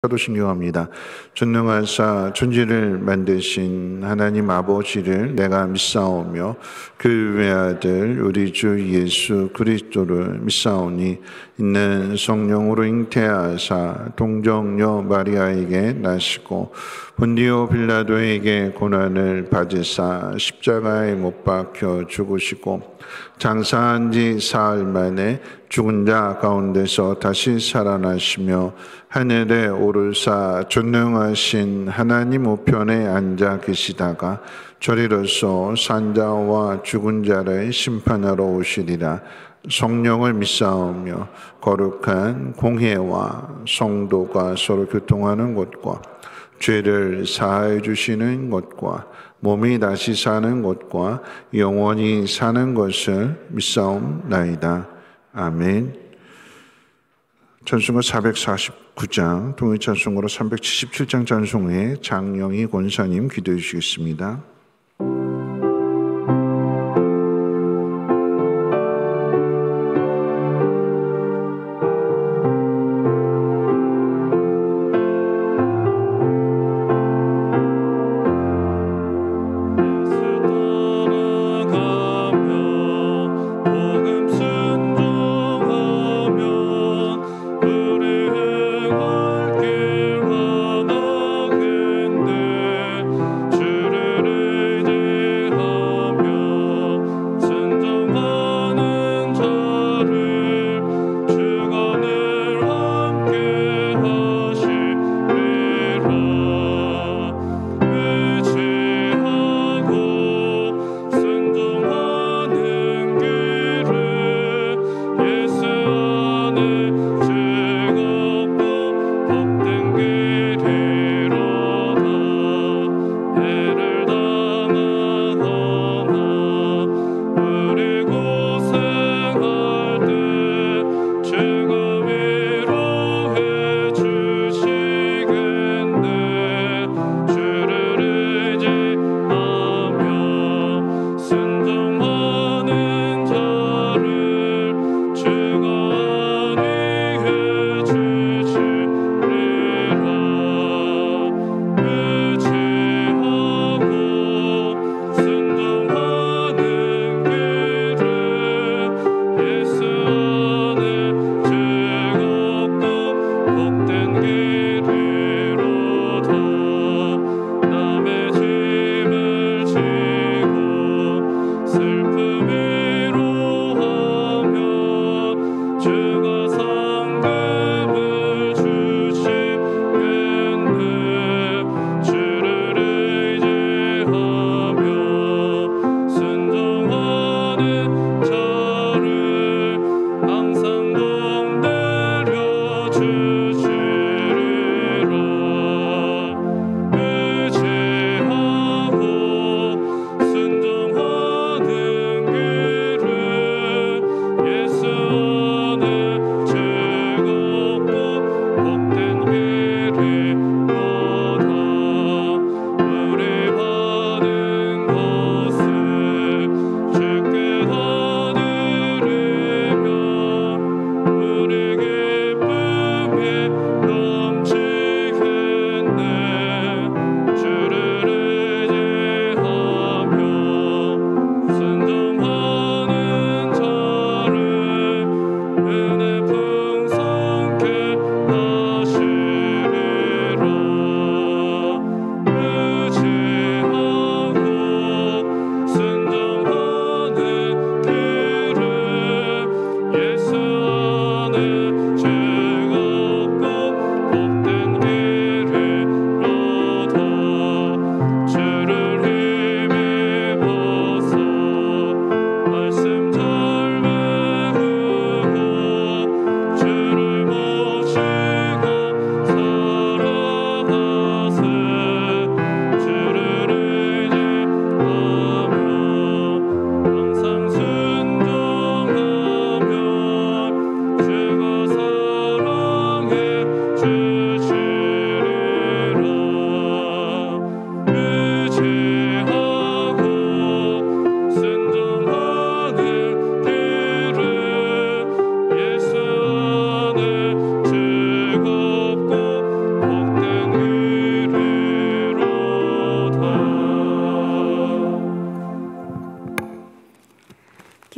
저도 신경합니다. 전능하사 천지를 만드신 하나님 아버지를 내가 믿사오며 그 외아들 우리 주 예수 그리스도를 믿사오니 있는 성령으로 잉태하사 동정녀 마리아에게 나시고 본디오 빌라도에게 고난을 받으사 십자가에 못 박혀 죽으시고 장사한 지 사흘 만에 죽은 자 가운데서 다시 살아나시며 하늘에 오르사 전능하신 하나님 우편에 앉아 계시다가 저리로서 산자와 죽은 자를 심판하러 오시리라. 성령을 믿사오며 거룩한 공회와 성도가 서로 교통하는 것과 죄를 사하여 주시는 것과 몸이 다시 사는 것과 영원히 사는 것을 믿사옵나이다. 아멘. 찬송가 449장, 동의 찬송가로 377장 찬송회 장영희 권사님 기도해 주시겠습니다. 주를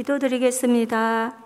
기도드리겠습니다.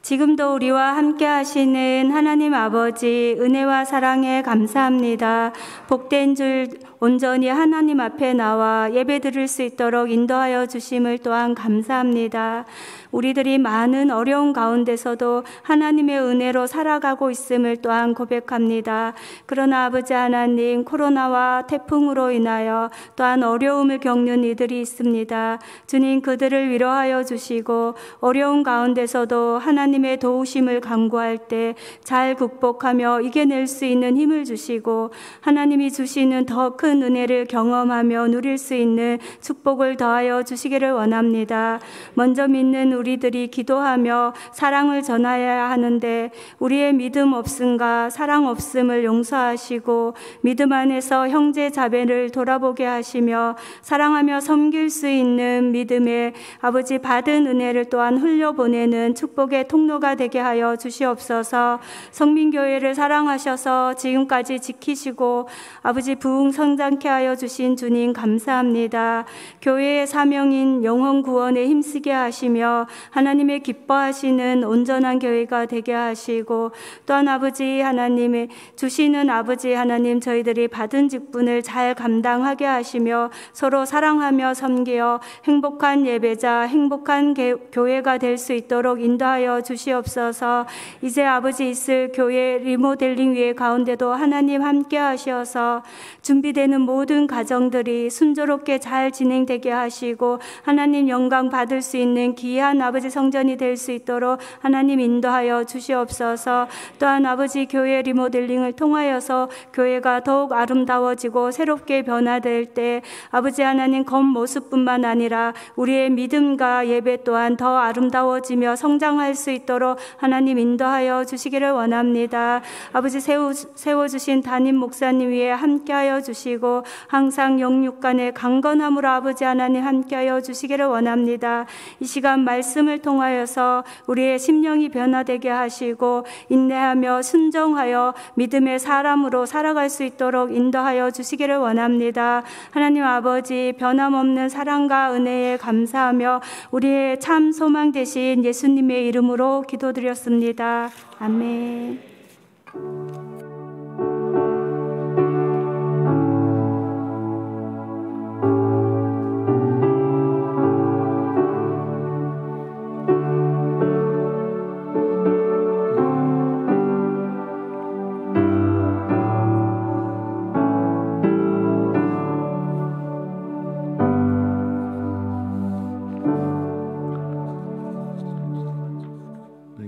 지금도 우리와 함께 하시는 하나님 아버지 은혜와 사랑에 감사합니다. 복된 줄 온전히 하나님 앞에 나와 예배드릴 수 있도록 인도하여 주심을 또한 감사합니다. 우리들이 많은 어려운 가운데서도 하나님의 은혜로 살아가고 있음을 또한 고백합니다. 그러나 아버지 하나님, 코로나와 태풍으로 인하여 또한 어려움을 겪는 이들이 있습니다. 주님, 그들을 위로하여 주시고 어려운 가운데서도 하나님의 도우심을 간구할 때 잘 극복하며 이겨낼 수 있는 힘을 주시고 하나님이 주시는 더 큰 은혜를 경험하며 누릴 수 있는 축복을 더하여 주시기를 원합니다. 먼저 믿는 우리들이 기도하며 사랑을 전하여야 하는데 우리의 믿음 없음과 사랑 없음을 용서하시고 믿음 안에서 형제 자매를 돌아보게 하시며 사랑하며 섬길 수 있는 믿음의 아버지 받은 은혜를 또한 흘려보내는 축복의 통로가 되게 하여 주시옵소서. 성민교회를 사랑하셔서 지금까지 지키시고 아버지 부흥 성장케 하여 주신 주님 감사합니다. 교회의 사명인 영혼 구원에 힘쓰게 하시며 하나님의 기뻐하시는 온전한 교회가 되게 하시고 또한 아버지 하나님의 주시는 아버지 하나님 저희들이 받은 직분을 잘 감당하게 하시며 서로 사랑하며 섬기어 행복한 예배자 행복한 교회가 될 수 있도록 인도하여 주시옵소서. 이제 아버지 있을 교회 리모델링 위에 가운데도 하나님 함께 하셔서 준비되는 모든 가정들이 순조롭게 잘 진행되게 하시고 하나님 영광 받을 수 있는 귀한 아버지 성전이 될 수 있도록 하나님 인도하여 주시옵소서. 또한 아버지 교회 리모델링을 통하여서 교회가 더욱 아름다워지고 새롭게 변화될 때 아버지 하나님 겉모습뿐만 아니라 우리의 믿음과 예배 또한 더 아름다워지며 성장할 수 있도록 하나님 인도하여 주시기를 원합니다. 아버지 세워주신 담임 목사님 위에 함께하여 주시고 항상 영육간의 강건함으로 아버지 하나님 함께하여 주시기를 원합니다. 이 시간 말씀을 통하여서 우리의 심령이 변화되게 하시고 인내하며 순종하여 믿음의 사람으로 살아갈 수 있도록 인도하여 주시기를 원합니다. 하나님 아버지 변함없는 사랑과 은혜에 감사하며 우리의 참 소망 되신 예수님의 이름으로 기도드렸습니다. 아멘.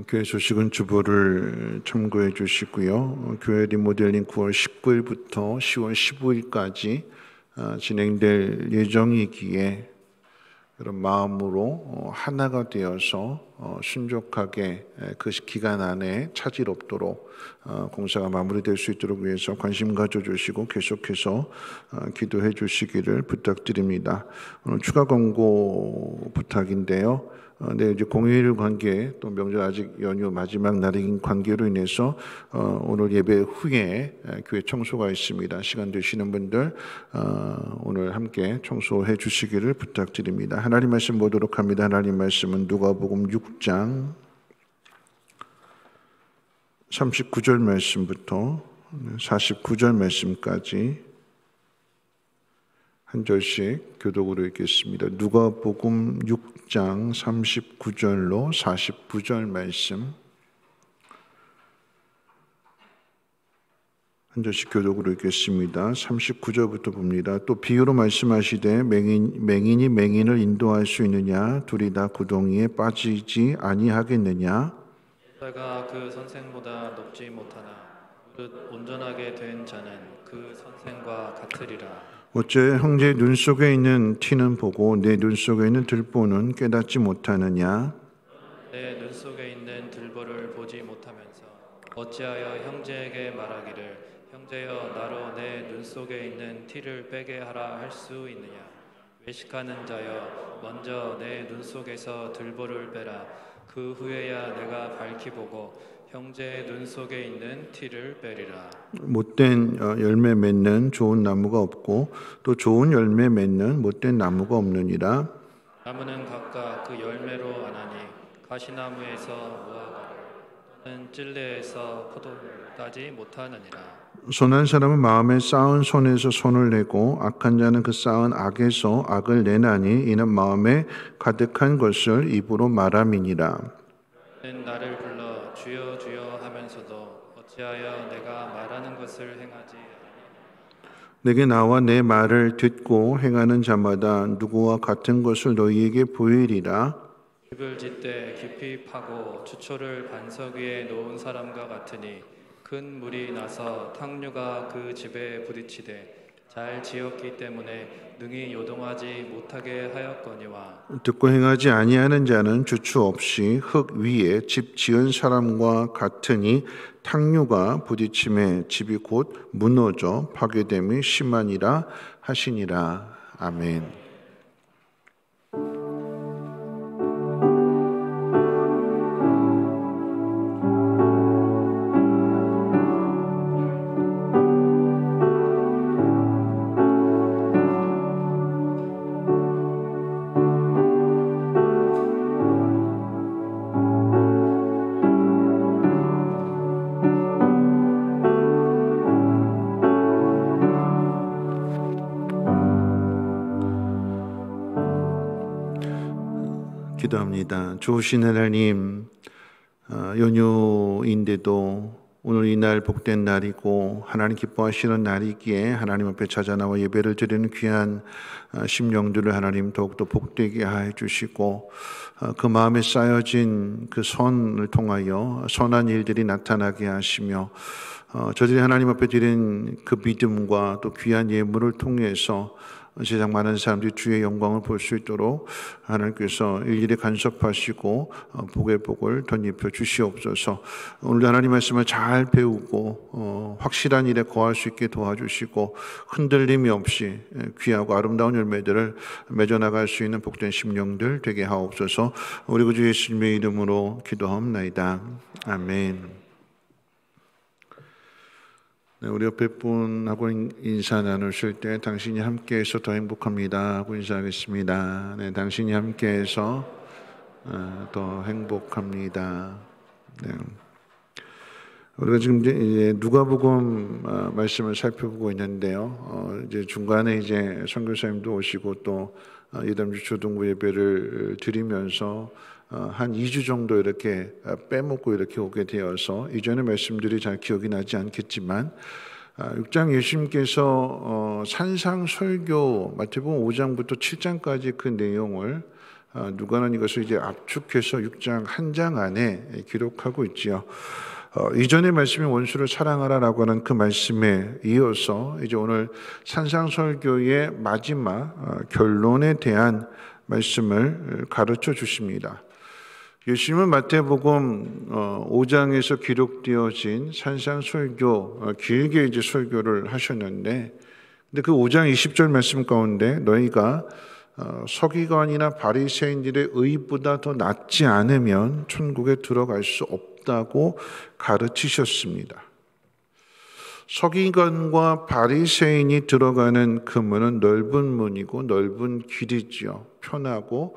교회 소식은 주보를 참고해 주시고요. 교회 리모델링 9월 19일부터 10월 15일까지 진행될 예정이기에 그런 마음으로 하나가 되어서 순종하게 그 기간 안에 차질 없도록 공사가 마무리될 수 있도록 위해서 관심 가져주시고 계속해서 기도해 주시기를 부탁드립니다. 오늘 추가 권고 부탁인데요. 네, 이제 공휴일 관계 또 명절 아직 연휴 마지막 날인 관계로 인해서 오늘 예배 후에 교회 청소가 있습니다. 시간 되시는 분들 오늘 함께 청소해 주시기를 부탁드립니다. 하나님 말씀 보도록 합니다. 하나님 말씀은 누가복음 6장 39절 말씀부터 49절 말씀까지 한 절씩 교독으로 읽겠습니다. 누가복음 6장 39절로 49절 말씀 한 절씩 교독으로 읽겠습니다. 39절부터 봅니다. 또 비유로 말씀하시되 맹인이 맹인을 인도할 수 있느냐? 둘이 다 구덩이에 빠지지 아니하겠느냐? 내가 그 선생보다 높지 못하나 무릇 온전하게 된 자는 그 선생과 같으리라. 어째 형제 눈 속에 있는 티는 보고 내 눈 속에 있는 들보는 깨닫지 못하느냐? 내 눈 속에 있는 들보를 보지 못하면서 어찌하여 형제에게 말하기를 형제여 나로 내 눈 속에 있는 티를 빼게 하라 할 수 있느냐? 외식하는 자여 먼저 내 눈 속에서 들보를 빼라. 그 후에야 내가 밝히 보고 형제의 눈 속에 있는 티를 빼리라. 못된 열매 맺는 좋은 나무가 없고 또 좋은 열매 맺는 못된 나무가 없느니라. 나무는 각각 그 열매로 아나니 가시나무에서 무화과를 또는 찔레에서 포도를 따지 못하느니라. 선한 사람은 마음에 쌓은 손에서 손을 내고 악한 자는 그 쌓은 악에서 악을 내나니 이는 마음에 가득한 것을 입으로 말함이니라. 나를 불러 주여 주여 하면서도 어찌하여 내가 말하는 것을 행하지 않으냐. 내게 나와 내 말을 듣고 행하는 자마다 누구와 같은 것을 너희에게 보이리라. 집을 짓되 깊이 파고 주초를 반석 위에 놓은 사람과 같으니 큰 물이 나서 탕류가 그 집에 부딪히되 잘 지었기 때문에 능히 요동하지 못하게 하였거니와. 듣고 행하지 아니하는 자는 주추 없이 흙 위에 집 지은 사람과 같으니 탕류가 부딪힘에 집이 곧 무너져 파괴됨이 심하니라 하시니라. 아멘. 기도합니다. 좋으신 하나님, 연휴인데도 오늘 이날 복된 날이고 하나님 기뻐하시는 날이기에 하나님 앞에 찾아나와 예배를 드리는 귀한 심령들을 하나님 더욱더 복되게 해 주시고 그 마음에 쌓여진 그 선을 통하여 선한 일들이 나타나게 하시며 저들이 하나님 앞에 드린 그 믿음과 또 귀한 예물을 통해서 세상 많은 사람들이 주의 영광을 볼 수 있도록 하나님께서 일일이 간섭하시고 복의 복을 덧입혀 주시옵소서. 오늘 하나님 말씀을 잘 배우고 확실한 일에 거할 수 있게 도와주시고 흔들림이 없이 귀하고 아름다운 열매들을 맺어나갈 수 있는 복된 심령들 되게 하옵소서. 우리 구주 예수님의 이름으로 기도하옵나이다. 아멘. 네, 우리 옆에 분하고 인사 나누실 때 당신이 함께해서 더 행복합니다 하고 인사하겠습니다. 네, 당신이 함께해서 더 행복합니다. 네. 우리가 지금 이제 누가복음 말씀을 살펴보고 있는데요. 이제 중간에 이제 선교사님도 오시고 또 예담주 초등부 예배를 드리면서 한 2주 정도 이렇게 빼먹고 이렇게 오게 되어서 이전의 말씀들이 잘 기억이 나지 않겠지만 6장 예수님께서 산상설교 마태복음 5장부터 7장까지 그 내용을 누가는 이것을 이제 압축해서 6장 한 장 안에 기록하고 있지요. 이전의 말씀이 원수를 사랑하라라고 하는 그 말씀에 이어서 이제 오늘 산상설교의 마지막 결론에 대한 말씀을 가르쳐 주십니다. 예수님은 마태복음 5장에서 기록되어진 산상설교 길게 이제 설교를 하셨는데, 근데 그 5장 20절 말씀 가운데 너희가 서기관이나 바리새인들의 의보다 더 낫지 않으면 천국에 들어갈 수 없다고 가르치셨습니다. 서기관과 바리새인이 들어가는 그 문은 넓은 문이고 넓은 길이지요. 편하고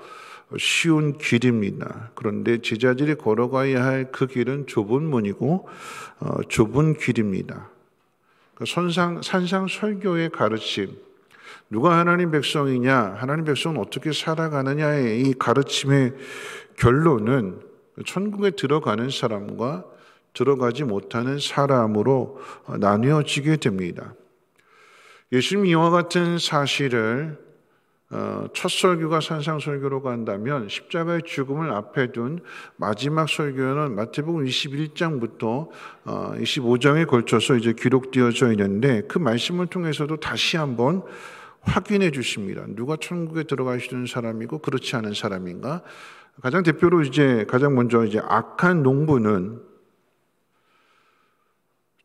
쉬운 길입니다. 그런데 제자들이 걸어가야 할 그 길은 좁은 문이고 좁은 길입니다. 산상설교의 가르침, 누가 하나님 백성이냐, 하나님 백성은 어떻게 살아가느냐의 이 가르침의 결론은 천국에 들어가는 사람과 들어가지 못하는 사람으로 나뉘어지게 됩니다. 예수님 이와 같은 사실을 첫 설교가 산상설교로 간다면 십자가의 죽음을 앞에 둔 마지막 설교는 마태복음 21장부터 25장에 걸쳐서 이제 기록되어져 있는데, 그 말씀을 통해서도 다시 한번 확인해 주십니다. 누가 천국에 들어가시는 사람이고 그렇지 않은 사람인가? 가장 대표로 가장 먼저 악한 농부는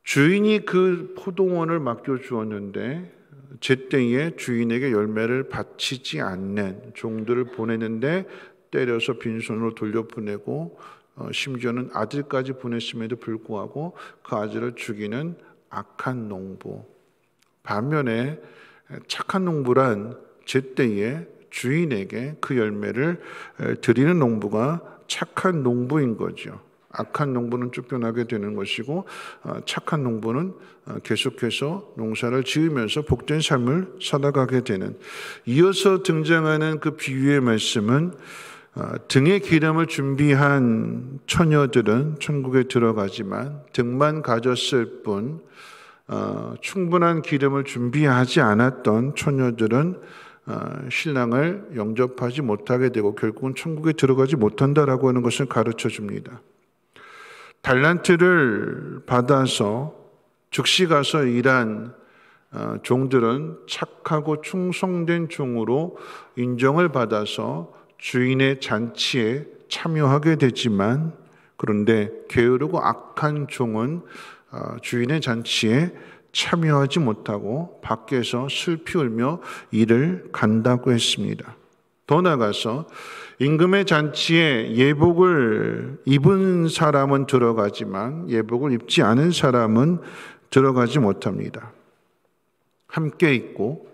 주인이 그 포도원을 맡겨 주었는데 제때에 주인에게 열매를 바치지 않는 종들을 보내는데 때려서 빈손으로 돌려보내고 심지어는 아들까지 보냈음에도 불구하고 그 아들을 죽이는 악한 농부. 반면에 착한 농부란 제때에 주인에게 그 열매를 드리는 농부가 착한 농부인 거죠. 악한 농부는 쫓겨나게 되는 것이고 착한 농부는 계속해서 농사를 지으면서 복된 삶을 살아가게 되는, 이어서 등장하는 그 비유의 말씀은 등에 기름을 준비한 처녀들은 천국에 들어가지만 등만 가졌을 뿐 충분한 기름을 준비하지 않았던 처녀들은 신랑을 영접하지 못하게 되고 결국은 천국에 들어가지 못한다라고 하는 것을 가르쳐 줍니다. 달란트를 받아서 즉시 가서 일한 종들은 착하고 충성된 종으로 인정을 받아서 주인의 잔치에 참여하게 되지만, 그런데 게으르고 악한 종은 주인의 잔치에 참여하지 못하고 밖에서 슬피 울며 이를 간다고 했습니다. 더 나아가서 임금의 잔치에 예복을 입은 사람은 들어가지만 예복을 입지 않은 사람은 들어가지 못합니다. 함께 있고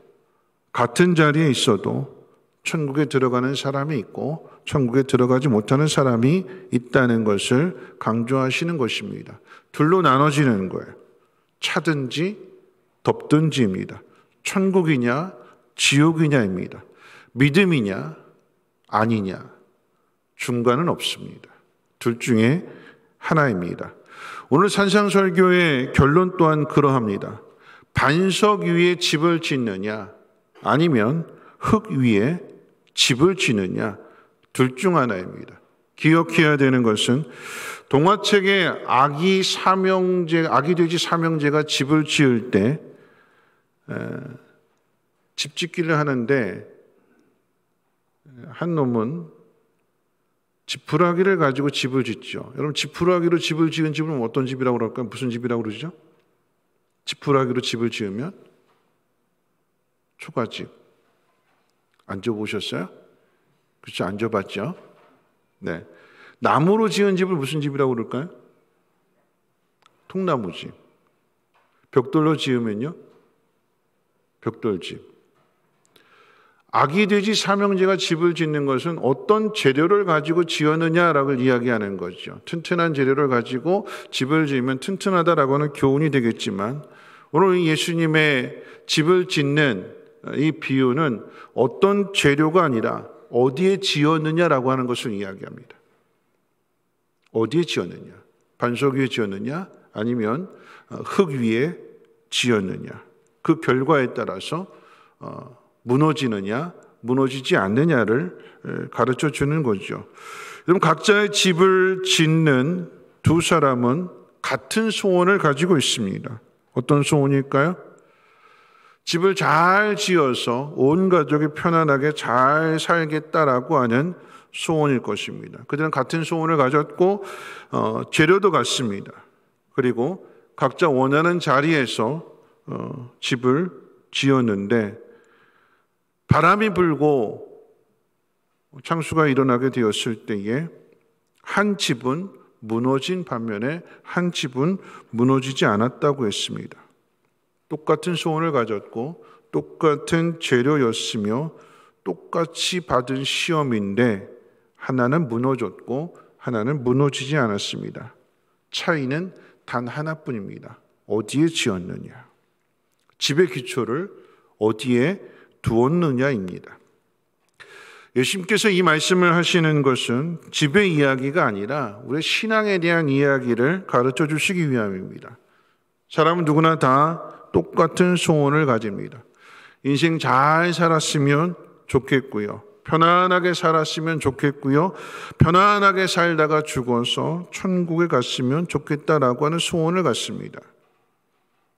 같은 자리에 있어도 천국에 들어가는 사람이 있고 천국에 들어가지 못하는 사람이 있다는 것을 강조하시는 것입니다. 둘로 나눠지는 거예요. 차든지 덥든지입니다. 천국이냐 지옥이냐입니다. 믿음이냐 아니냐, 중간은 없습니다. 둘 중에 하나입니다. 오늘 산상설교의 결론 또한 그러합니다. 반석 위에 집을 짓느냐 아니면 흙 위에 집을 짓느냐, 둘 중 하나입니다. 기억해야 되는 것은 동화책에 아기 돼지 삼형제가 집을 지을 때 집 짓기를 하는데 한 놈은 지푸라기를 가지고 집을 짓죠. 여러분, 지푸라기로 집을 지은 집은 어떤 집이라고 그럴까요? 무슨 집이라고 그러죠? 지푸라기로 집을 지으면 초가집. 앉아보셨어요? 그렇죠? 앉아봤죠? 네. 나무로 지은 집을 무슨 집이라고 그럴까요? 통나무집. 벽돌로 지으면요? 벽돌집. 아기 돼지 삼형제가 집을 짓는 것은 어떤 재료를 가지고 지었느냐라고 이야기하는 거죠. 튼튼한 재료를 가지고 집을 지으면 튼튼하다라고 하는 교훈이 되겠지만, 오늘 예수님의 집을 짓는 이 비유는 어떤 재료가 아니라 어디에 지었느냐라고 하는 것을 이야기합니다. 어디에 지었느냐? 반석 위에 지었느냐? 아니면 흙 위에 지었느냐? 그 결과에 따라서 무너지느냐, 무너지지 않느냐를 가르쳐 주는 거죠. 여러분, 각자의 집을 짓는 두 사람은 같은 소원을 가지고 있습니다. 어떤 소원일까요? 집을 잘 지어서 온 가족이 편안하게 잘 살겠다라고 하는 소원일 것입니다. 그들은 같은 소원을 가졌고 재료도 같습니다. 그리고 각자 원하는 자리에서 집을 지었는데 바람이 불고 창수가 일어나게 되었을 때에 한 집은 무너진 반면에 한 집은 무너지지 않았다고 했습니다. 똑같은 소원을 가졌고 똑같은 재료였으며 똑같이 받은 시험인데 하나는 무너졌고 하나는 무너지지 않았습니다. 차이는 단 하나뿐입니다. 어디에 지었느냐, 집의 기초를 어디에 두었느냐입니다. 예수님께서 이 말씀을 하시는 것은 집의 이야기가 아니라 우리의 신앙에 대한 이야기를 가르쳐 주시기 위함입니다. 사람은 누구나 다 똑같은 소원을 가집니다. 인생 잘 살았으면 좋겠고요. 편안하게 살았으면 좋겠고요. 편안하게 살다가 죽어서 천국에 갔으면 좋겠다라고 하는 소원을 갖습니다.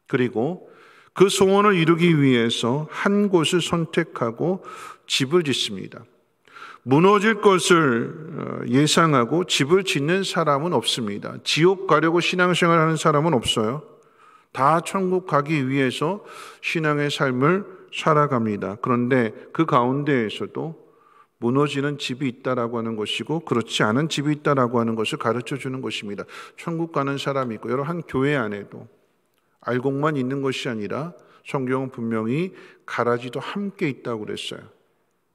그리고 그 소원을 이루기 위해서 한 곳을 선택하고 집을 짓습니다. 무너질 것을 예상하고 집을 짓는 사람은 없습니다. 지옥 가려고 신앙생활 하는 사람은 없어요. 다 천국 가기 위해서 신앙의 삶을 살아갑니다. 그런데 그 가운데에서도 무너지는 집이 있다라고 하는 것이고 그렇지 않은 집이 있다라고 하는 것을 가르쳐 주는 것입니다. 천국 가는 사람이 있고, 여러분, 한 교회 안에도 알곡만 있는 것이 아니라 성경은 분명히 가라지도 함께 있다고 그랬어요.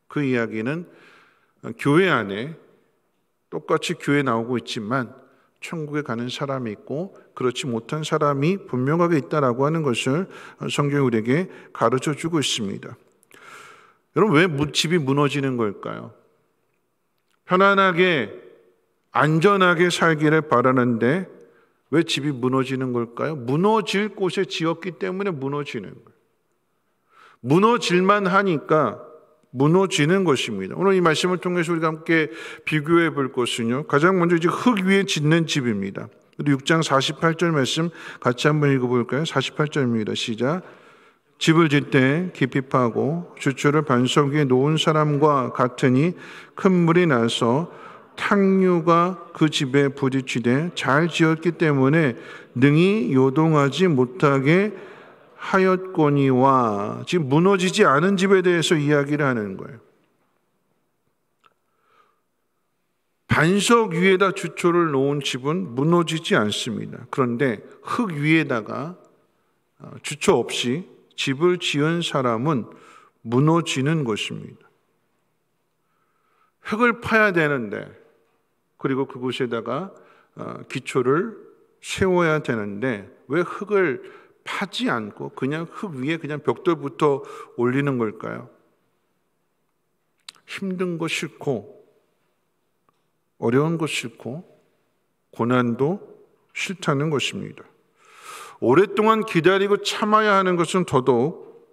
그 이야기는 교회 안에 똑같이 교회에 나오고 있지만 천국에 가는 사람이 있고 그렇지 못한 사람이 분명하게 있다라고 하는 것을 성경이 우리에게 가르쳐 주고 있습니다. 여러분, 왜 집이 무너지는 걸까요? 편안하게 안전하게 살기를 바라는데 왜 집이 무너지는 걸까요? 무너질 곳에 지었기 때문에 무너지는 거예요. 무너질만 하니까 무너지는 것입니다. 오늘 이 말씀을 통해서 우리가 함께 비교해 볼 것은요, 가장 먼저 이제 흙 위에 짓는 집입니다. 6장 48절 말씀 같이 한번 읽어볼까요? 48절입니다. 시작. 집을 짓되 깊이 파고 주초를 반석 위에 놓은 사람과 같으니 큰 물이 나서 탕류가 그 집에 부딪히되 잘 지었기 때문에 능히 요동하지 못하게 하였거니와. 지금 무너지지 않은 집에 대해서 이야기를 하는 거예요. 반석 위에다 주초를 놓은 집은 무너지지 않습니다. 그런데 흙 위에다가 주초 없이 집을 지은 사람은 무너지는 것입니다. 흙을 파야 되는데, 그리고 그곳에다가 기초를 세워야 되는데 왜 흙을 파지 않고 그냥 흙 위에 그냥 벽돌부터 올리는 걸까요? 힘든 거 싫고 어려운 거 싫고 고난도 싫다는 것입니다. 오랫동안 기다리고 참아야 하는 것은 더더욱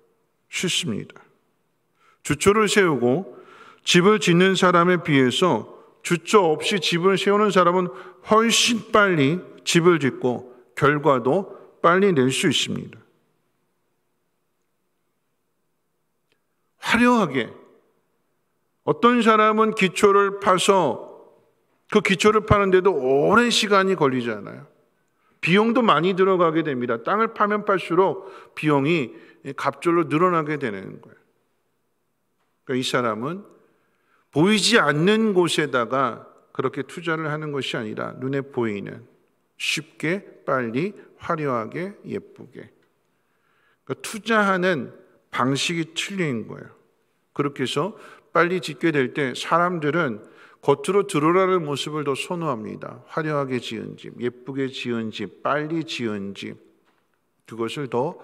싫습니다. 주초를 세우고 집을 짓는 사람에 비해서 주초 없이 집을 세우는 사람은 훨씬 빨리 집을 짓고 결과도 빨리 낼 수 있습니다. 화려하게 어떤 사람은 기초를 파서 그 기초를 파는데도 오랜 시간이 걸리잖아요. 비용도 많이 들어가게 됩니다. 땅을 파면 팔수록 비용이 갑절로 늘어나게 되는 거예요. 그러니까 이 사람은 보이지 않는 곳에다가 그렇게 투자를 하는 것이 아니라 눈에 보이는 쉽게 빨리 화려하게 예쁘게, 그러니까 투자하는 방식이 틀린 거예요. 그렇게 해서 빨리 짓게 될 때 사람들은 겉으로 드러나는 모습을 더 선호합니다. 화려하게 지은 집, 예쁘게 지은 집, 빨리 지은 집, 그것을 더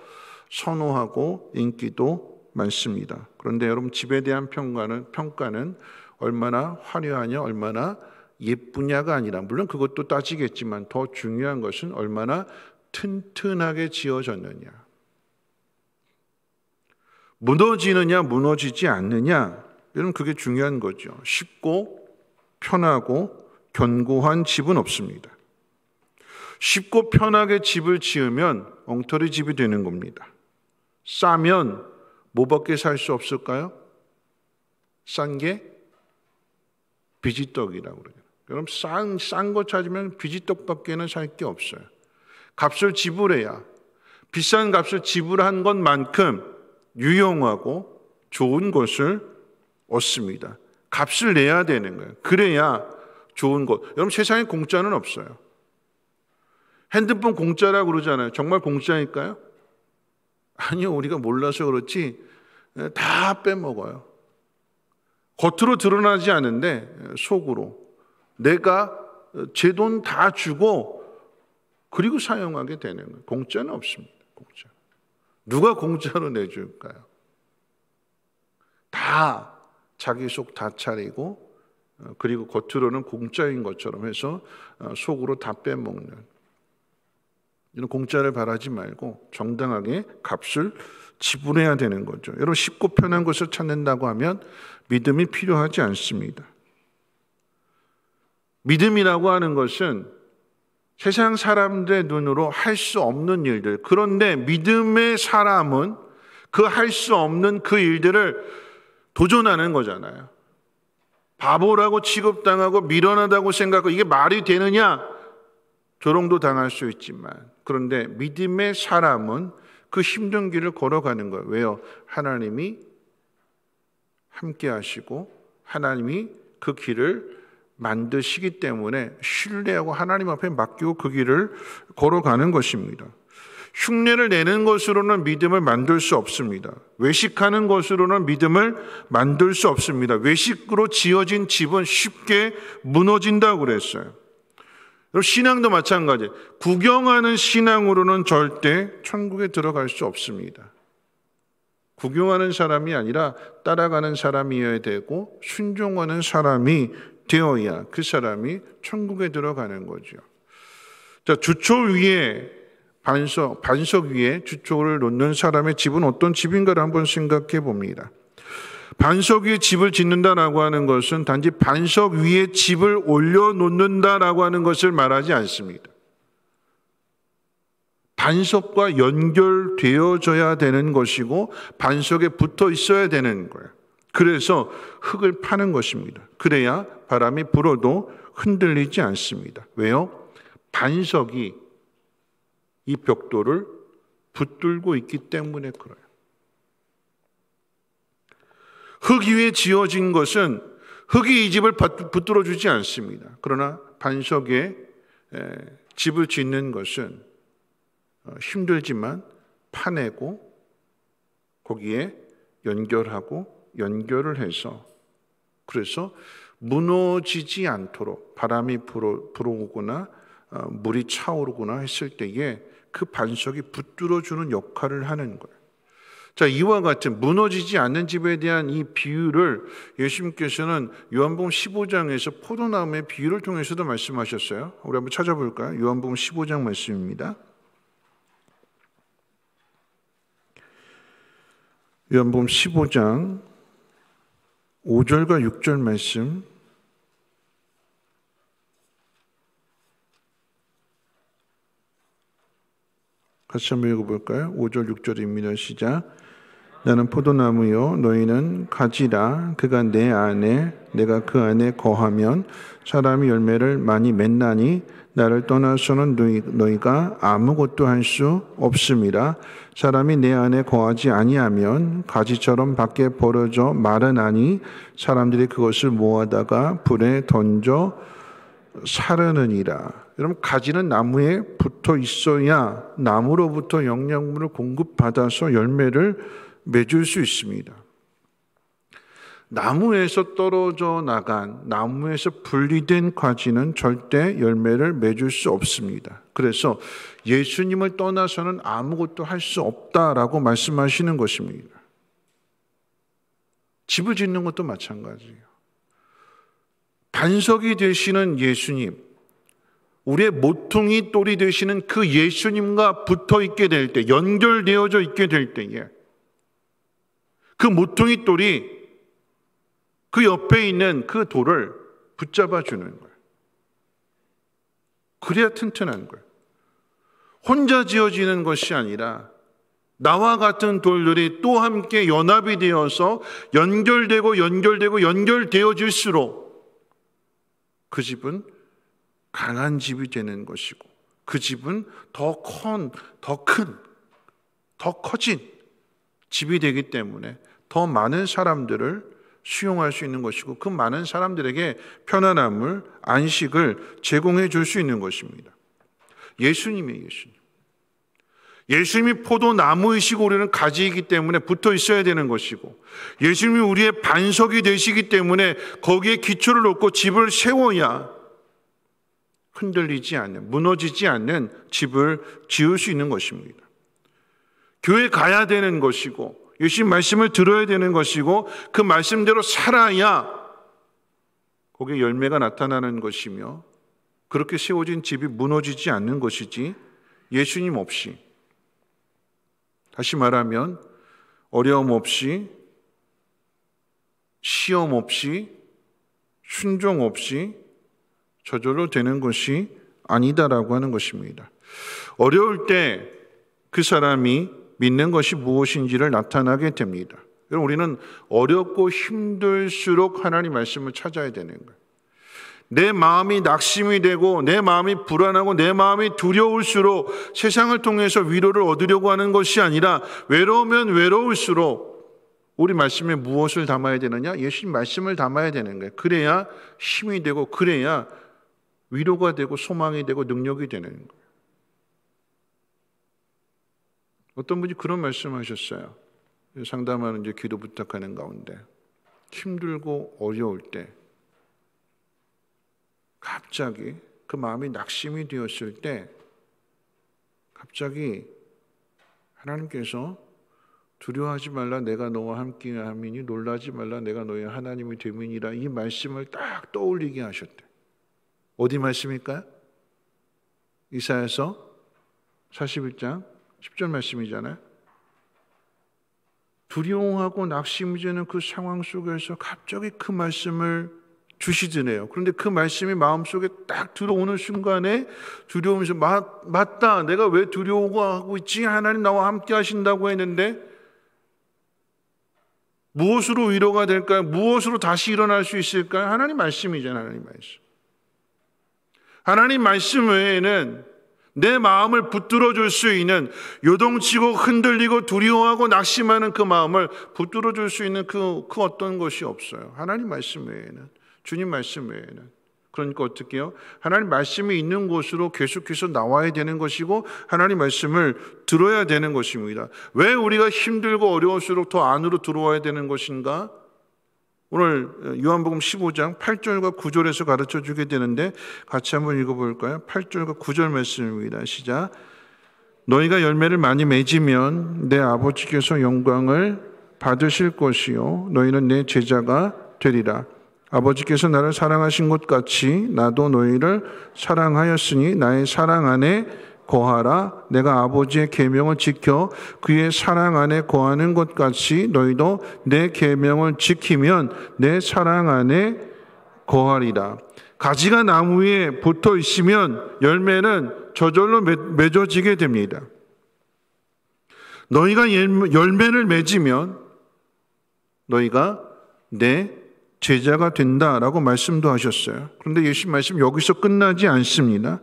선호하고 인기도 많습니다. 그런데 여러분, 집에 대한 평가는 얼마나 화려하냐, 얼마나 예쁘냐가 아니라, 물론 그것도 따지겠지만 더 중요한 것은 얼마나 튼튼하게 지어졌느냐, 무너지느냐 무너지지 않느냐, 여러분 그게 중요한 거죠. 쉽고 편하고 견고한 집은 없습니다. 쉽고 편하게 집을 지으면 엉터리 집이 되는 겁니다. 싸면 뭐밖에 살 수 없을까요? 싼 게 비지떡이라고 그래요. 여러분, 싼 거 찾으면 비지떡밖에는 살 게 없어요. 값을 지불해야, 비싼 값을 지불한 것만큼 유용하고 좋은 것을 얻습니다. 값을 내야 되는 거예요. 그래야 좋은 것. 여러분, 세상에 공짜는 없어요. 핸드폰 공짜라고 그러잖아요. 정말 공짜일까요? 아니요, 우리가 몰라서 그렇지 다 빼먹어요. 겉으로 드러나지 않은데 속으로 내가 제 돈 다 주고 그리고 사용하게 되는 거예요. 공짜는 없습니다. 공짜. 누가 공짜로 내줄까요? 다 자기 속 다 차리고 그리고 겉으로는 공짜인 것처럼 해서 속으로 다 빼먹는, 이런 공짜를 바라지 말고 정당하게 값을 지불해야 되는 거죠. 여러분, 쉽고 편한 것을 찾는다고 하면 믿음이 필요하지 않습니다. 믿음이라고 하는 것은 세상 사람들의 눈으로 할 수 없는 일들, 그런데 믿음의 사람은 그 할 수 없는 그 일들을 도전하는 거잖아요. 바보라고 취급당하고 미련하다고 생각하고 이게 말이 되느냐? 조롱도 당할 수 있지만, 그런데 믿음의 사람은 그 힘든 길을 걸어가는 거예요. 왜요? 하나님이 함께 하시고 하나님이 그 길을 만드시기 때문에 신뢰하고 하나님 앞에 맡기고 그 길을 걸어가는 것입니다. 흉내를 내는 것으로는 믿음을 만들 수 없습니다. 외식하는 것으로는 믿음을 만들 수 없습니다. 외식으로 지어진 집은 쉽게 무너진다고 그랬어요. 신앙도 마찬가지. 구경하는 신앙으로는 절대 천국에 들어갈 수 없습니다. 구경하는 사람이 아니라 따라가는 사람이어야 되고 순종하는 사람이 되어야 그 사람이 천국에 들어가는 거죠. 자, 주초 위에 반석 위에 주초를 놓는 사람의 집은 어떤 집인가를 한번 생각해 봅니다. 반석 위에 집을 짓는다라고 하는 것은 단지 반석 위에 집을 올려놓는다라고 하는 것을 말하지 않습니다. 반석과 연결되어져야 되는 것이고 반석에 붙어 있어야 되는 거예요. 그래서 흙을 파는 것입니다. 그래야 바람이 불어도 흔들리지 않습니다. 왜요? 반석이 이 벽돌을 붙들고 있기 때문에 그래요. 흙 위에 지어진 것은 흙이 이 집을 붙들어 주지 않습니다. 그러나 반석에 집을 짓는 것은 힘들지만 파내고 거기에 연결을 해서 그래서 무너지지 않도록 바람이 불어오거나 물이 차오르거나 했을 때에 그 반석이 붙들어주는 역할을 하는 거예요. 자, 이와 같은 무너지지 않는 집에 대한 이 비유를 예수님께서는 요한복음 15장에서 포도나무의 비유를 통해서도 말씀하셨어요. 우리 한번 찾아볼까요? 요한복음 15장 말씀입니다. 요한복음 15장 5절과 6절 말씀 같이 한번 읽어볼까요? 5절 6절입니다. 시작. 나는 포도나무요 너희는 가지라. 그가 내 안에 내가 그 안에 거하면 사람이 열매를 많이 맺나니 나를 떠나서는 너희가 아무것도 할 수 없음이라. 사람이 내 안에 거하지 아니하면 가지처럼 밖에 버려져 마르나니 사람들이 그것을 모아다가 불에 던져 사르느니라. 여러분, 가지는 나무에 붙어 있어야 나무로부터 영양분을 공급받아서 열매를 맺을 수 있습니다. 나무에서 떨어져 나간, 나무에서 분리된 가지는 절대 열매를 맺을 수 없습니다. 그래서 예수님을 떠나서는 아무것도 할 수 없다라고 말씀하시는 것입니다. 집을 짓는 것도 마찬가지예요. 반석이 되시는 예수님, 우리의 모퉁이 돌이 되시는 그 예수님과 붙어 있게 될 때, 연결되어져 있게 될 때에 그 모퉁이 돌이 그 옆에 있는 그 돌을 붙잡아 주는 거예요. 그래야 튼튼한 거예요. 혼자 지어지는 것이 아니라 나와 같은 돌들이 또 함께 연합이 되어서 연결되어질수록 그 집은 강한 집이 되는 것이고 그 집은 더 커진 집이 되기 때문에 더 많은 사람들을 수용할 수 있는 것이고 그 많은 사람들에게 편안함을, 안식을 제공해 줄 수 있는 것입니다. 예수님이 포도나무이시고 우리는 가지이기 때문에 붙어 있어야 되는 것이고 예수님이 우리의 반석이 되시기 때문에 거기에 기초를 놓고 집을 세워야 흔들리지 않는, 무너지지 않는 집을 지을 수 있는 것입니다. 교회 가야 되는 것이고 예수님 말씀을 들어야 되는 것이고 그 말씀대로 살아야 거기에 열매가 나타나는 것이며 그렇게 세워진 집이 무너지지 않는 것이지 예수님 없이, 다시 말하면 어려움 없이, 시험 없이, 순종 없이 저절로 되는 것이 아니다라고 하는 것입니다. 어려울 때 그 사람이 믿는 것이 무엇인지를 나타나게 됩니다. 우리는 어렵고 힘들수록 하나님 말씀을 찾아야 되는 거예요. 내 마음이 낙심이 되고 내 마음이 불안하고 내 마음이 두려울수록 세상을 통해서 위로를 얻으려고 하는 것이 아니라 외로우면 외로울수록 우리 말씀에 무엇을 담아야 되느냐? 예수님 말씀을 담아야 되는 거예요. 그래야 힘이 되고 그래야 위로가 되고 소망이 되고 능력이 되는 거예요. 어떤 분이 그런 말씀하셨어요. 상담하는 이제 기도 부탁하는 가운데 힘들고 어려울 때 갑자기 그 마음이 낙심이 되었을 때 갑자기 하나님께서 두려워하지 말라 내가 너와 함께함이니 놀라지 말라 내가 너의 하나님이 됨이니라 이 말씀을 딱 떠올리게 하셨대. 어디 말씀일까요? 이사야서 41장 10절 말씀이잖아요. 두려워하고 낙심이 드는 그 상황 속에서 갑자기 그 말씀을 주시더래요. 그런데 그 말씀이 마음속에 딱 들어오는 순간에 두려우면서 맞다 내가 왜 두려워하고 있지? 하나님 나와 함께 하신다고 했는데 무엇으로 위로가 될까요? 무엇으로 다시 일어날 수 있을까요? 하나님 말씀이잖아요. 하나님 말씀. 하나님 말씀 외에는 내 마음을 붙들어 줄 수 있는 요동치고 흔들리고 두려워하고 낙심하는 그 마음을 붙들어 줄 수 있는 그 어떤 것이 없어요. 하나님 말씀 외에는, 주님 말씀 외에는. 그러니까 어떻게 해요? 하나님 말씀이 있는 곳으로 계속해서 나와야 되는 것이고 하나님 말씀을 들어야 되는 것입니다. 왜 우리가 힘들고 어려울수록 더 안으로 들어와야 되는 것인가? 오늘 요한복음 15장 8절과 9절에서 가르쳐 주게 되는데 같이 한번 읽어볼까요? 8절과 9절 말씀입니다. 시작. 너희가 열매를 많이 맺으면 내 아버지께서 영광을 받으실 것이요 너희는 내 제자가 되리라. 아버지께서 나를 사랑하신 것 같이 나도 너희를 사랑하였으니 나의 사랑 안에 거하라. 내가 아버지의 계명을 지켜 그의 사랑 안에 거하는 것 같이 너희도 내 계명을 지키면 내 사랑 안에 거하리라. 가지가 나무 위에 붙어 있으면 열매는 저절로 맺어지게 됩니다. 너희가 열매를 맺으면 너희가 내 제자가 된다라고 말씀도 하셨어요. 그런데 예수님 말씀 여기서 끝나지 않습니다.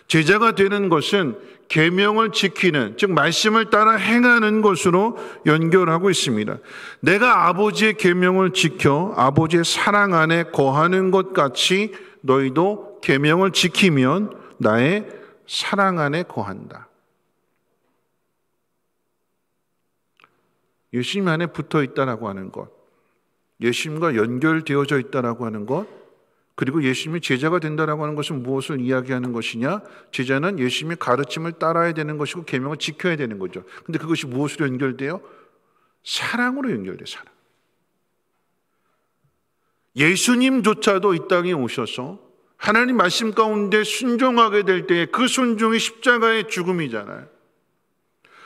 제자가 되는 것은 계명을 지키는, 즉 말씀을 따라 행하는 것으로 연결하고 있습니다. 내가 아버지의 계명을 지켜 아버지의 사랑 안에 거하는 것 같이 너희도 계명을 지키면 나의 사랑 안에 거한다. 예수님 안에 붙어 있다라고 하는 것, 예수님과 연결되어져 있다라고 하는 것, 그리고 예수님이 제자가 된다라고 하는 것은 무엇을 이야기하는 것이냐? 제자는 예수님의 가르침을 따라야 되는 것이고 계명을 지켜야 되는 거죠. 근데 그것이 무엇으로 연결돼요? 사랑으로 연결돼요. 사랑. 예수님조차도 이 땅에 오셔서 하나님 말씀 가운데 순종하게 될 때에 그 순종이 십자가의 죽음이잖아요.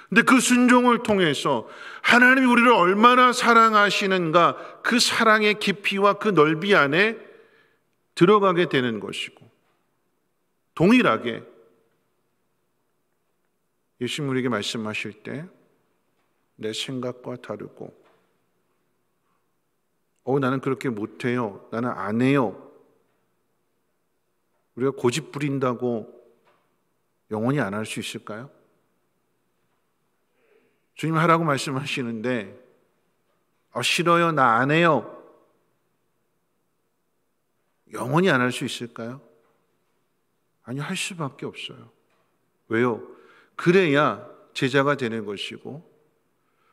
근데 그 순종을 통해서 하나님이 우리를 얼마나 사랑하시는가, 그 사랑의 깊이와 그 넓이 안에 들어가게 되는 것이고, 동일하게 예수님 우리에게 말씀하실 때 내 생각과 다르고 나는 그렇게 못해요, 나는 안 해요, 우리가 고집 부린다고 영원히 안 할 수 있을까요? 주님 하라고 말씀하시는데 싫어요, 나 안 해요, 영원히 안 할 수 있을까요? 아니, 할 수밖에 없어요. 왜요? 그래야 제자가 되는 것이고,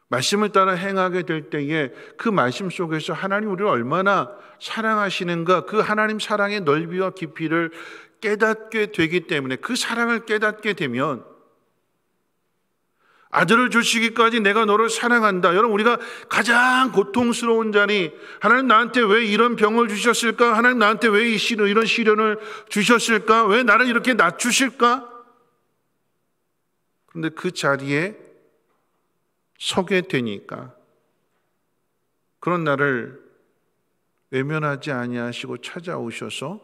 말씀을 따라 행하게 될 때에 그 말씀 속에서 하나님 우리를 얼마나 사랑하시는가, 그 하나님 사랑의 넓이와 깊이를 깨닫게 되기 때문에, 그 사랑을 깨닫게 되면 아들을 주시기까지 내가 너를 사랑한다. 여러분, 우리가 가장 고통스러운 자리, 하나님 나한테 왜 이런 병을 주셨을까? 하나님 나한테 왜 이런 시련을 주셨을까? 왜 나를 이렇게 낮추실까? 그런데 그 자리에 서게 되니까 그런 나를 외면하지 아니하시고 찾아오셔서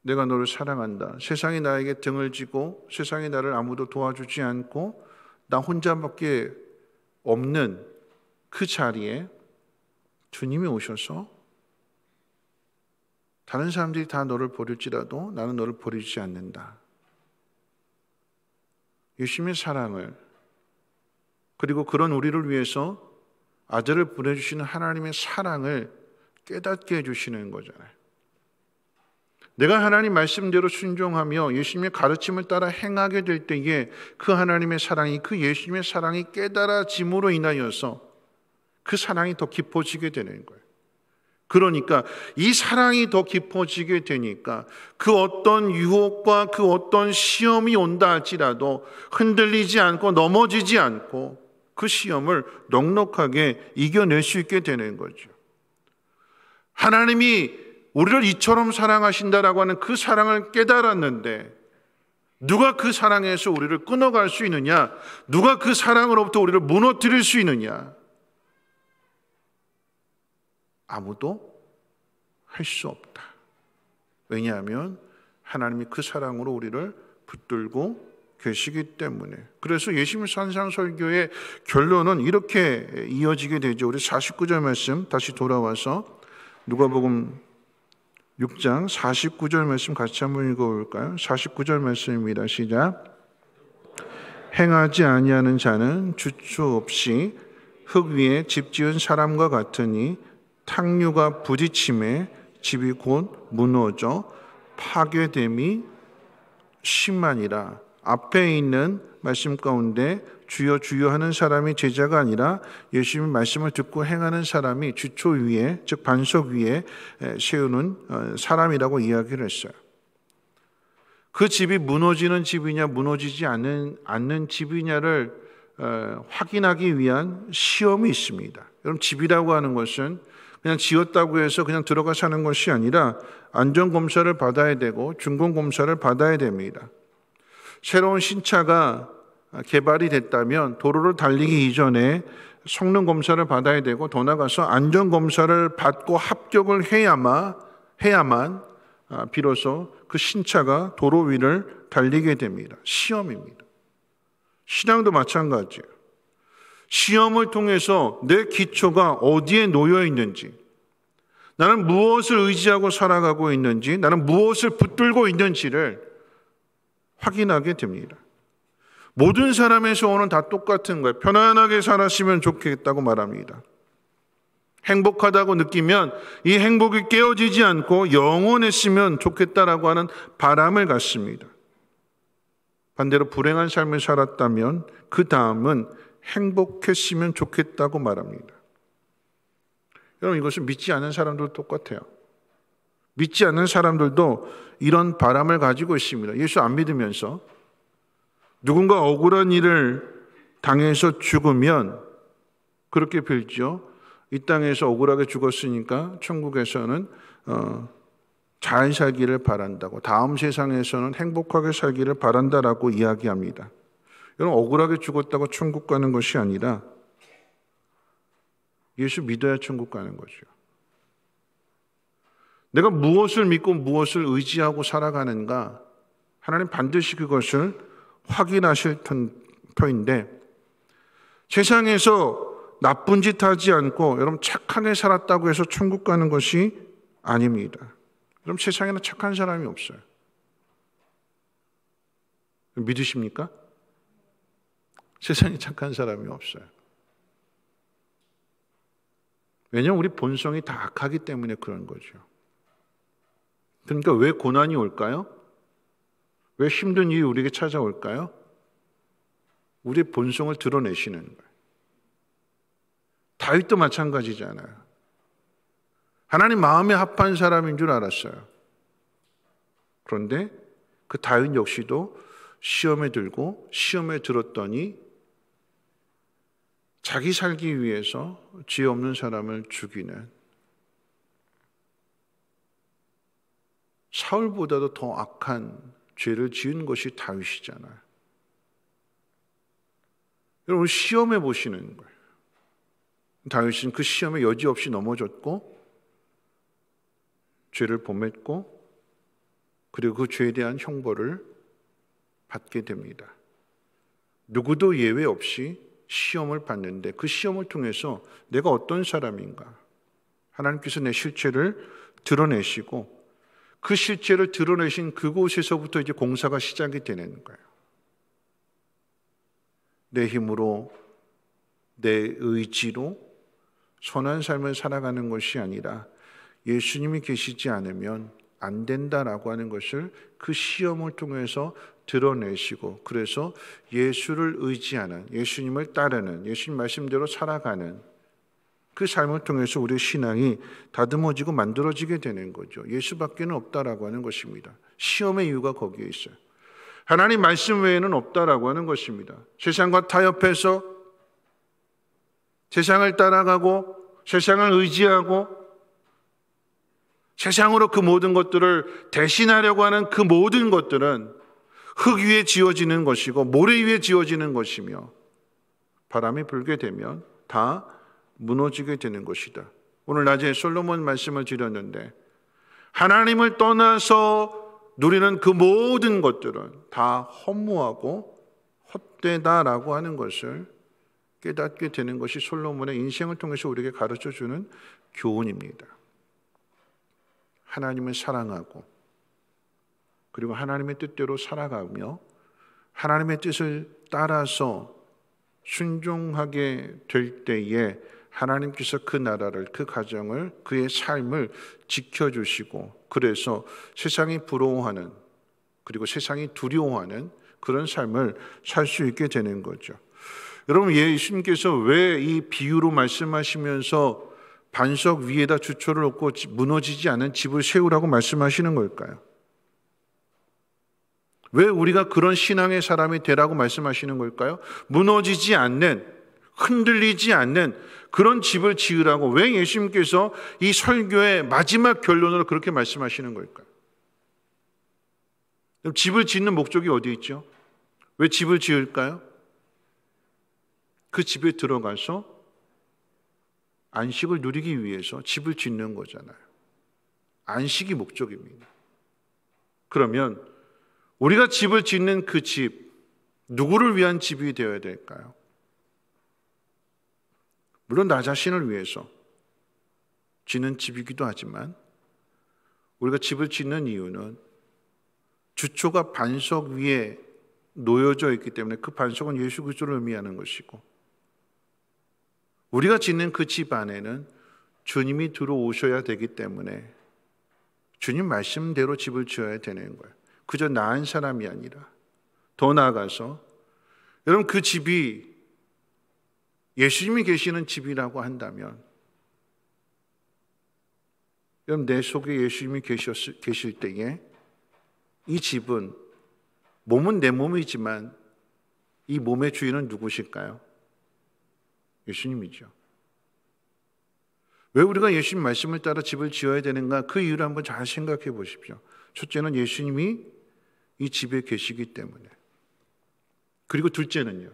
내가 너를 사랑한다. 세상이 나에게 등을 지고 세상이 나를 아무도 도와주지 않고 나 혼자밖에 없는 그 자리에 주님이 오셔서 다른 사람들이 다 너를 버릴지라도 나는 너를 버리지 않는다. 예수님의 사랑을, 그리고 그런 우리를 위해서 아들을 보내주시는 하나님의 사랑을 깨닫게 해주시는 거잖아요. 내가 하나님 말씀대로 순종하며 예수님의 가르침을 따라 행하게 될 때에 그 하나님의 사랑이, 그 예수님의 사랑이 깨달아짐으로 인하여서 그 사랑이 더 깊어지게 되는 거예요. 그러니까 이 사랑이 더 깊어지게 되니까 그 어떤 유혹과 그 어떤 시험이 온다 할지라도 흔들리지 않고 넘어지지 않고 그 시험을 넉넉하게 이겨낼 수 있게 되는 거죠. 하나님이 우리를 이처럼 사랑하신다라고 하는 그 사랑을 깨달았는데 누가 그 사랑에서 우리를 끊어갈 수 있느냐? 누가 그 사랑으로부터 우리를 무너뜨릴 수 있느냐? 아무도 할 수 없다. 왜냐하면 하나님이 그 사랑으로 우리를 붙들고 계시기 때문에. 그래서 예수님 산상설교의 결론은 이렇게 이어지게 되죠. 우리 49절 말씀 다시 돌아와서 누가복음 6장 49절 말씀 같이 한번 읽어볼까요? 49절 말씀입니다. 시작. 행하지 아니하는 자는 주초 없이 흙 위에 집 지은 사람과 같으니 탕류가 부딪힘에 집이 곧 무너져 파괴됨이 심하니라. 앞에 있는 말씀 가운데 주여 주여 하는 사람이 제자가 아니라 예수님의 말씀을 듣고 행하는 사람이 주초 위에, 즉 반석 위에 세우는 사람이라고 이야기를 했어요. 그 집이 무너지는 집이냐 무너지지 않는 집이냐를 확인하기 위한 시험이 있습니다. 여러분, 집이라고 하는 것은 그냥 지었다고 해서 그냥 들어가 사는 것이 아니라 안전검사를 받아야 되고 준공검사를 받아야 됩니다. 새로운 신차가 개발이 됐다면 도로를 달리기 이전에 성능 검사를 받아야 되고 더 나가서 안전 검사를 받고 합격을 해야만 비로소 그 신차가 도로 위를 달리게 됩니다. 시험입니다. 신앙도 마찬가지예요. 시험을 통해서 내 기초가 어디에 놓여 있는지, 나는 무엇을 의지하고 살아가고 있는지, 나는 무엇을 붙들고 있는지를 확인하게 됩니다. 모든 사람의 소원은 다 똑같은 거예요. 편안하게 살았으면 좋겠다고 말합니다. 행복하다고 느끼면 이 행복이 깨어지지 않고 영원했으면 좋겠다라고 하는 바람을 갖습니다. 반대로 불행한 삶을 살았다면 그 다음은 행복했으면 좋겠다고 말합니다. 여러분, 이것은 믿지 않는 사람들도 똑같아요. 믿지 않는 사람들도 이런 바람을 가지고 있습니다. 예수 안 믿으면서 누군가 억울한 일을 당해서 죽으면 그렇게 빌죠. 이 땅에서 억울하게 죽었으니까 천국에서는 잘 살기를 바란다고, 다음 세상에서는 행복하게 살기를 바란다라고 이야기합니다. 여러분, 억울하게 죽었다고 천국 가는 것이 아니라 예수 믿어야 천국 가는 거죠. 내가 무엇을 믿고 무엇을 의지하고 살아가는가, 하나님 반드시 그것을 확인하실 터인데, 세상에서 나쁜 짓 하지 않고 여러분 착하게 살았다고 해서 천국 가는 것이 아닙니다. 여러분, 세상에는 착한 사람이 없어요. 믿으십니까? 세상에 착한 사람이 없어요. 왜냐하면 우리 본성이 다 악하기 때문에 그런 거죠. 그러니까 왜 고난이 올까요? 왜 힘든 일이 우리에게 찾아올까요? 우리의 본성을 드러내시는 거예요. 다윗도 마찬가지잖아요. 하나님 마음에 합한 사람인 줄 알았어요. 그런데 그 다윗 역시도 시험에 들고 시험에 들었더니 자기 살기 위해서 죄 없는 사람을 죽이는, 사울보다도 더 악한 죄를 지은 것이 다윗이잖아요. 여러분, 시험해 보시는 거예요. 다윗은 그 시험에 여지없이 넘어졌고 죄를 범했고 그리고 그 죄에 대한 형벌을 받게 됩니다. 누구도 예외 없이 시험을 받는데 그 시험을 통해서 내가 어떤 사람인가, 하나님께서 내 실체를 드러내시고 그 실체를 드러내신 그곳에서부터 이제 공사가 시작이 되는 거예요. 내 힘으로, 내 의지로 선한 삶을 살아가는 것이 아니라 예수님이 계시지 않으면 안 된다라고 하는 것을 그 시험을 통해서 드러내시고, 그래서 예수를 의지하는, 예수님을 따르는, 예수님 말씀대로 살아가는 그 삶을 통해서 우리의 신앙이 다듬어지고 만들어지게 되는 거죠. 예수밖에는 없다라고 하는 것입니다. 시험의 이유가 거기에 있어요. 하나님 말씀 외에는 없다라고 하는 것입니다. 세상과 타협해서 세상을 따라가고 세상을 의지하고 세상으로 그 모든 것들을 대신하려고 하는 그 모든 것들은 흙 위에 지어지는 것이고 모래 위에 지어지는 것이며 바람이 불게 되면 다 무너지게 되는 것이다. 오늘 낮에 솔로몬 말씀을 드렸는데 하나님을 떠나서 누리는 그 모든 것들은 다 허무하고 헛되다라고 하는 것을 깨닫게 되는 것이 솔로몬의 인생을 통해서 우리에게 가르쳐주는 교훈입니다. 하나님을 사랑하고 그리고 하나님의 뜻대로 살아가며 하나님의 뜻을 따라서 순종하게 될 때에 하나님께서 그 나라를, 그 가정을, 그의 삶을 지켜주시고 그래서 세상이 부러워하는 그리고 세상이 두려워하는 그런 삶을 살 수 있게 되는 거죠. 여러분, 예수님께서 왜 이 비유로 말씀하시면서 반석 위에다 주초를 놓고 무너지지 않은 집을 세우라고 말씀하시는 걸까요? 왜 우리가 그런 신앙의 사람이 되라고 말씀하시는 걸까요? 무너지지 않는, 흔들리지 않는 그런 집을 지으라고 왜 예수님께서 이 설교의 마지막 결론으로 그렇게 말씀하시는 걸까요? 그럼 집을 짓는 목적이 어디에 있죠? 왜 집을 지을까요? 그 집에 들어가서 안식을 누리기 위해서 집을 짓는 거잖아요. 안식이 목적입니다. 그러면 우리가 집을 짓는 그 집, 누구를 위한 집이 되어야 될까요? 물론 나 자신을 위해서 짓는 집이기도 하지만 우리가 집을 짓는 이유는 주초가 반석 위에 놓여져 있기 때문에 그 반석은 예수 그리스도를 의미하는 것이고 우리가 짓는 그 집 안에는 주님이 들어오셔야 되기 때문에 주님 말씀대로 집을 지어야 되는 거예요. 그저 나 한 사람이 아니라 더 나아가서 여러분 그 집이 예수님이 계시는 집이라고 한다면 여러분 내 속에 예수님이 계실 때에 이 집은 몸은 내 몸이지만 이 몸의 주인은 누구실까요? 예수님이죠. 왜 우리가 예수님 말씀을 따라 집을 지어야 되는가? 그 이유를 한번 잘 생각해 보십시오. 첫째는 예수님이 이 집에 계시기 때문에. 그리고 둘째는요.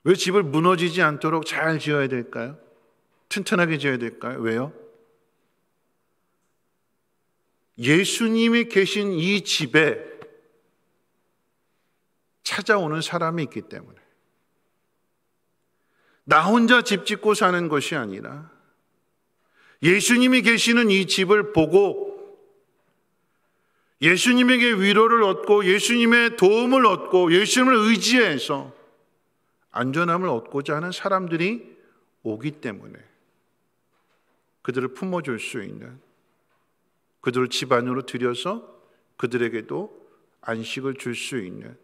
왜 집을 무너지지 않도록 잘 지어야 될까요? 튼튼하게 지어야 될까요? 왜요? 예수님이 계신 이 집에 찾아오는 사람이 있기 때문에. 나 혼자 집 짓고 사는 것이 아니라 예수님이 계시는 이 집을 보고 예수님에게 위로를 얻고 예수님의 도움을 얻고 예수님을 의지해서 안전함을 얻고자 하는 사람들이 오기 때문에 그들을 품어줄 수 있는, 그들을 집 안으로 들여서 그들에게도 안식을 줄 수 있는,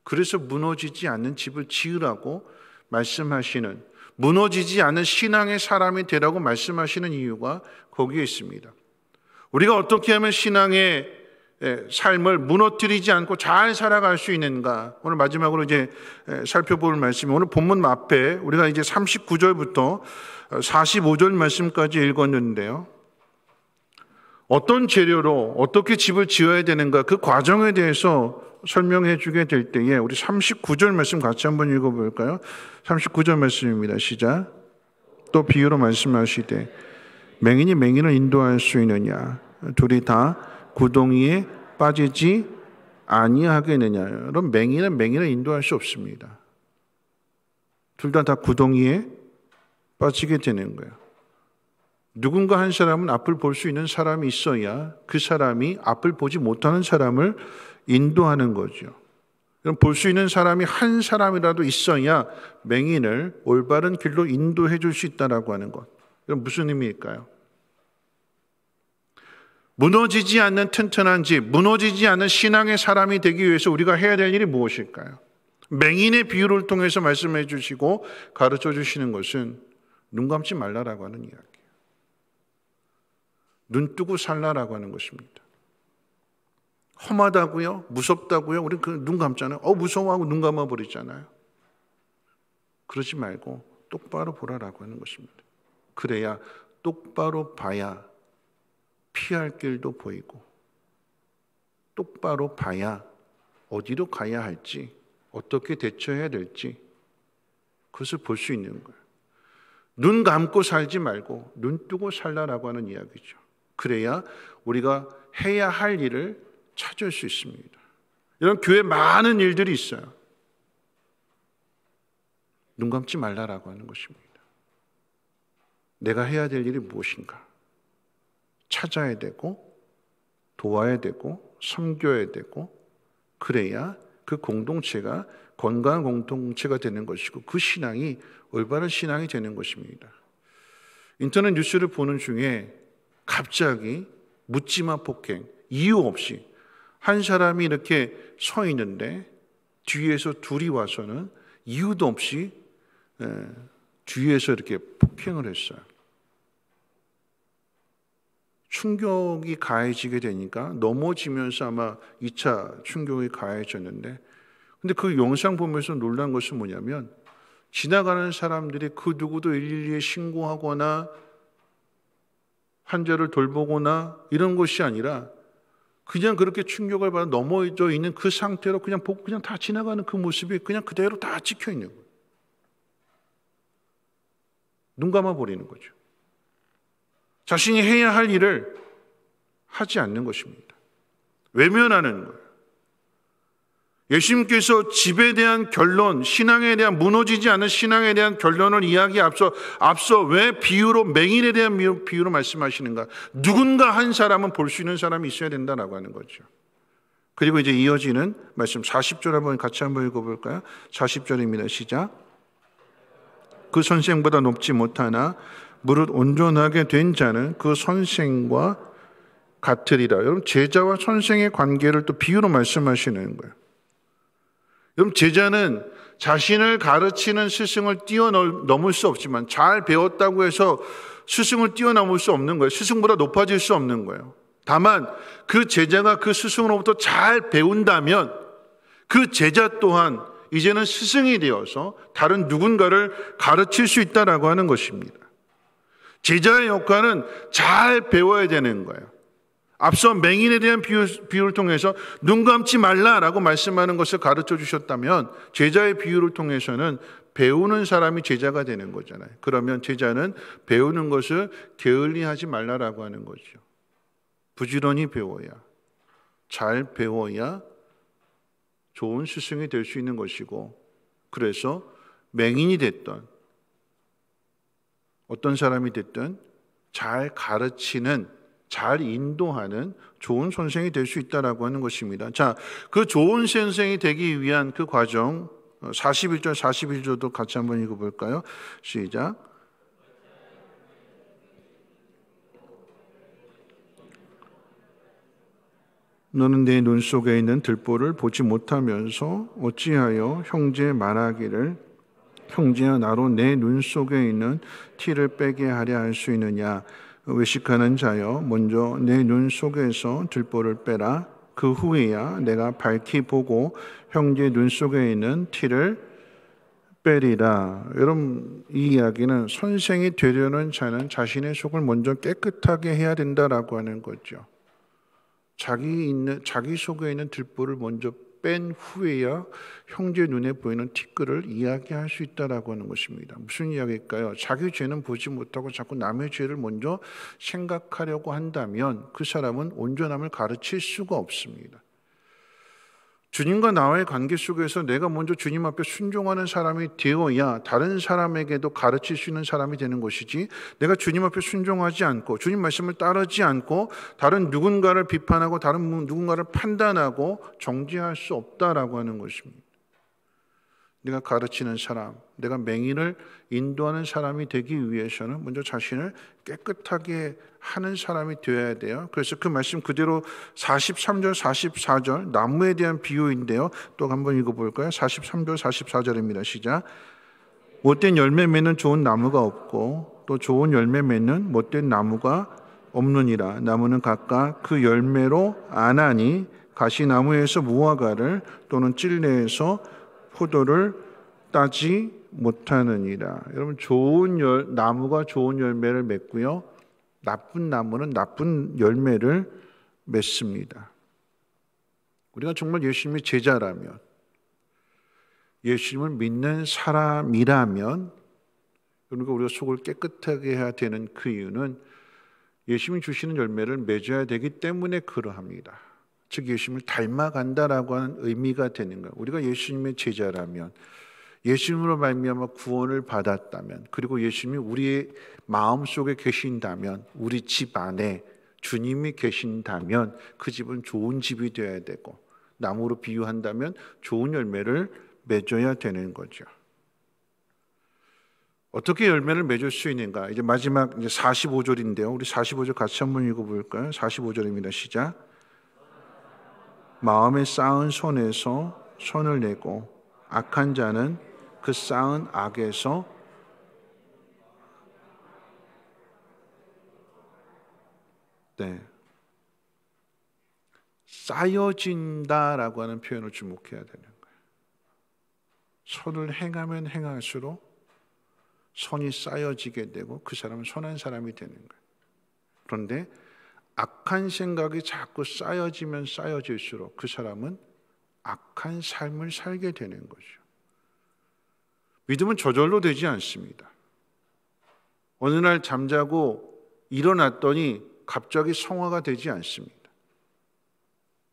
그래서 무너지지 않는 집을 지으라고 말씀하시는, 무너지지 않은 신앙의 사람이 되라고 말씀하시는 이유가 거기에 있습니다. 우리가 어떻게 하면 신앙의 삶을 무너뜨리지 않고 잘 살아갈 수 있는가? 오늘 마지막으로 이제 살펴볼 말씀이 오늘 본문 앞에 우리가 이제 39절부터 45절 말씀까지 읽었는데요. 어떤 재료로 어떻게 집을 지어야 되는가? 그 과정에 대해서 설명해 주게 될 때에 우리 39절 말씀 같이 한번 읽어볼까요? 39절 말씀입니다. 시작. 또 비유로 말씀하시되 맹인이 맹인을 인도할 수 있느냐? 둘이 다 구덩이에 빠지지 아니하겠느냐? 여러분 맹인은 맹인을 인도할 수 없습니다. 둘 다 구덩이에 빠지게 되는 거예요. 누군가 한 사람은 앞을 볼 수 있는 사람이 있어야 그 사람이 앞을 보지 못하는 사람을 인도하는 거죠. 볼 수 있는 사람이 한 사람이라도 있어야 맹인을 올바른 길로 인도해 줄 수 있다라고 하는 것. 이건 무슨 의미일까요? 무너지지 않는 튼튼한 집, 무너지지 않는 신앙의 사람이 되기 위해서 우리가 해야 될 일이 무엇일까요? 맹인의 비유를 통해서 말씀해 주시고 가르쳐 주시는 것은 눈 감지 말라라고 하는 이야기예요. 눈 뜨고 살라라고 하는 것입니다. 험하다고요? 무섭다고요? 우리 눈 감잖아요. 무서워하고 눈 감아버리잖아요. 그러지 말고 똑바로 보라라고 하는 것입니다. 그래야 똑바로 봐야 피할 길도 보이고, 똑바로 봐야 어디로 가야 할지, 어떻게 대처해야 될지 그것을 볼 수 있는 거예요. 눈 감고 살지 말고 눈 뜨고 살라라고 하는 이야기죠. 그래야 우리가 해야 할 일을 찾을 수 있습니다. 이런 교회에 많은 일들이 있어요. 눈 감지 말라라고 하는 것입니다. 내가 해야 될 일이 무엇인가 찾아야 되고, 도와야 되고, 섬겨야 되고, 그래야 그 공동체가 건강한 공동체가 되는 것이고, 그 신앙이 올바른 신앙이 되는 것입니다. 인터넷 뉴스를 보는 중에 갑자기 묻지마 폭행, 이유 없이 한 사람이 이렇게 서 있는데 뒤에서 둘이 와서는 이유도 없이 뒤에서 이렇게 폭행을 했어요. 충격이 가해지게 되니까 넘어지면서 아마 2차 충격이 가해졌는데, 근데 그 영상 보면서 놀란 것은 뭐냐면, 지나가는 사람들이 그 누구도 112에 신고하거나 환자를 돌보거나 이런 것이 아니라 그냥 그렇게 충격을 받아 넘어져 있는 그 상태로 그냥 보고 그냥 다 지나가는 그 모습이 그냥 그대로 다 찍혀 있는 거예요. 눈 감아 버리는 거죠. 자신이 해야 할 일을 하지 않는 것입니다. 외면하는 거예요. 예수님께서 집에 대한 결론, 신앙에 대한 무너지지 않는 신앙에 대한 결론을 이야기에 앞서 왜 비유로, 맹인에 대한 비유로 말씀하시는가? 누군가 한 사람은 볼 수 있는 사람이 있어야 된다라고 하는 거죠. 그리고 이제 이어지는 말씀 40절 한번 같이 한번 읽어볼까요? 40절입니다. 시작. 그 선생보다 높지 못하나 무릇 온전하게 된 자는 그 선생과 같으리라. 여러분, 제자와 선생의 관계를 또 비유로 말씀하시는 거예요. 여러분, 제자는 자신을 가르치는 스승을 뛰어넘을 수 없지만, 잘 배웠다고 해서 스승을 뛰어넘을 수 없는 거예요. 스승보다 높아질 수 없는 거예요. 다만 그 제자가 그 스승으로부터 잘 배운다면 그 제자 또한 이제는 스승이 되어서 다른 누군가를 가르칠 수 있다라고 하는 것입니다. 제자의 역할은 잘 배워야 되는 거예요. 앞서 맹인에 대한 비유를 통해서 눈 감지 말라라고 말씀하는 것을 가르쳐 주셨다면, 제자의 비유를 통해서는 배우는 사람이 제자가 되는 거잖아요. 그러면 제자는 배우는 것을 게을리하지 말라라고 하는 거죠. 부지런히 배워야, 잘 배워야 좋은 스승이 될 수 있는 것이고, 그래서 맹인이 됐던 어떤 사람이 됐든 잘 가르치는, 잘 인도하는 좋은 선생이 될 수 있다라고 하는 것입니다. 자, 그 좋은 선생이 되기 위한 그 과정 41절, 41절도 같이 한번 읽어볼까요? 시작. 너는 내 눈 속에 있는 들보를 보지 못하면서 어찌하여 형제에 말하기를 형제야 나로 내 눈 속에 있는 티를 빼게 하려 할 수 있느냐? 외식하는 자여 먼저 내 눈 속에서 들보를 빼라. 그 후에야 내가 밝히 보고 형제 눈 속에 있는 티를 빼리라. 여러분, 이 이야기는 선생이 되려는 자는 자신의 속을 먼저 깨끗하게 해야 된다라고 하는 거죠. 자기 속에 있는 들보를 먼저 뺀 후에야 형제 눈에 보이는 티끌을 이야기할 수 있다라고 하는 것입니다. 무슨 이야기일까요? 자기 죄는 보지 못하고 자꾸 남의 죄를 먼저 생각하려고 한다면 그 사람은 온전함을 가르칠 수가 없습니다. 주님과 나와의 관계 속에서 내가 먼저 주님 앞에 순종하는 사람이 되어야 다른 사람에게도 가르칠 수 있는 사람이 되는 것이지, 내가 주님 앞에 순종하지 않고 주님 말씀을 따르지 않고 다른 누군가를 비판하고 다른 누군가를 판단하고 정죄할 수 없다라고 하는 것입니다. 내가 가르치는 사람, 내가 맹인을 인도하는 사람이 되기 위해서는 먼저 자신을 깨끗하게 하는 사람이 되어야 돼요. 그래서 그 말씀 그대로 43절, 44절 나무에 대한 비유인데요. 또 한번 읽어볼까요? 43절, 44절입니다. 시작. 못된 열매 맺는 좋은 나무가 없고 또 좋은 열매 맺는 못된 나무가 없느니라. 나무는 각각 그 열매로 아나니 가시나무에서 무화과를 또는 찔레에서 포도를 따지 못하느니라. 여러분, 좋은 나무가 좋은 열매를 맺고요, 나쁜 나무는 나쁜 열매를 맺습니다. 우리가 정말 예수님의 제자라면, 예수님을 믿는 사람이라면, 그러니까 우리가 속을 깨끗하게 해야 되는 그 이유는 예수님이 주시는 열매를 맺어야 되기 때문에 그러합니다. 즉 예수님을 닮아간다라고 하는 의미가 되는 거예요. 우리가 예수님의 제자라면, 예수님으로 말미암아 구원을 받았다면, 그리고 예수님이 우리의 마음속에 계신다면, 우리 집 안에 주님이 계신다면 그 집은 좋은 집이 되어야 되고, 나무로 비유한다면 좋은 열매를 맺어야 되는 거죠. 어떻게 열매를 맺을 수 있는가? 이제 마지막 이제 45절인데요. 우리 45절 같이 한번 읽어볼까요? 45절입니다. 시작. 마음에 쌓은 손에서 손을 내고 악한 자는 그 쌓은 악에서 쌓여진다라고 하는 표현을 주목해야 되는 거예요. 선을 행하면 행할수록 선이 쌓여지게 되고 그 사람은 선한 사람이 되는 거예요. 그런데 악한 생각이 자꾸 쌓여지면 쌓여질수록 그 사람은 악한 삶을 살게 되는 거죠. 믿음은 저절로 되지 않습니다. 어느 날 잠자고 일어났더니 갑자기 성화가 되지 않습니다.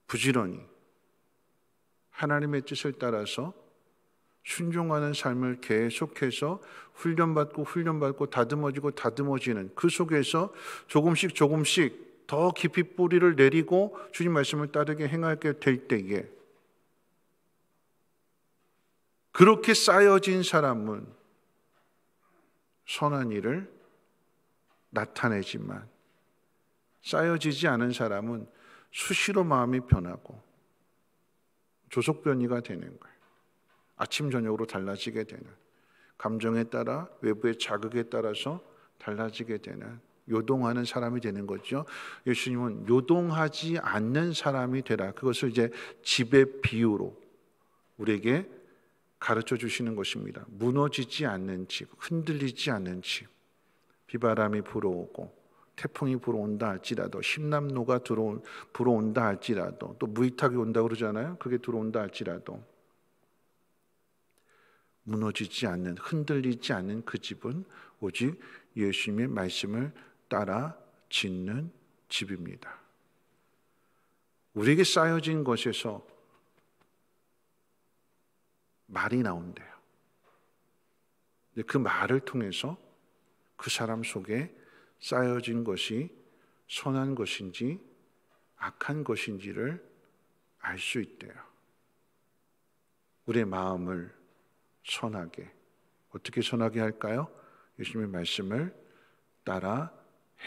부지런히 하나님의 뜻을 따라서 순종하는 삶을 계속해서 훈련받고 다듬어지는 그 속에서 조금씩 더 깊이 뿌리를 내리고 주님 말씀을 따르게 행하게 될 때에, 그렇게 쌓여진 사람은 선한 일을 나타내지만 쌓여지지 않은 사람은 수시로 마음이 변하고 조속변이가 되는 거예요. 아침 저녁으로 달라지게 되는, 감정에 따라 외부의 자극에 따라서 달라지게 되는, 요동하는 사람이 되는 거죠. 예수님은 요동하지 않는 사람이 되라, 그것을 이제 집의 비유로 우리에게 가르쳐 주시는 것입니다. 무너지지 않는 집, 흔들리지 않는 집. 비바람이 불어오고 태풍이 불어온다 할지라도, 심남로가 불어온다 할지라도, 또 무이탁이 온다 그러잖아요. 그게 들어온다 할지라도 무너지지 않는, 흔들리지 않는 그 집은 오직 예수님의 말씀을 따라 짓는 집입니다. 우리에게 쌓여진 것에서 말이 나온대요. 그 말을 통해서 그 사람 속에 쌓여진 것이 선한 것인지 악한 것인지를 알 수 있대요. 우리의 마음을 선하게, 어떻게 선하게 할까요? 예수님의 말씀을 따라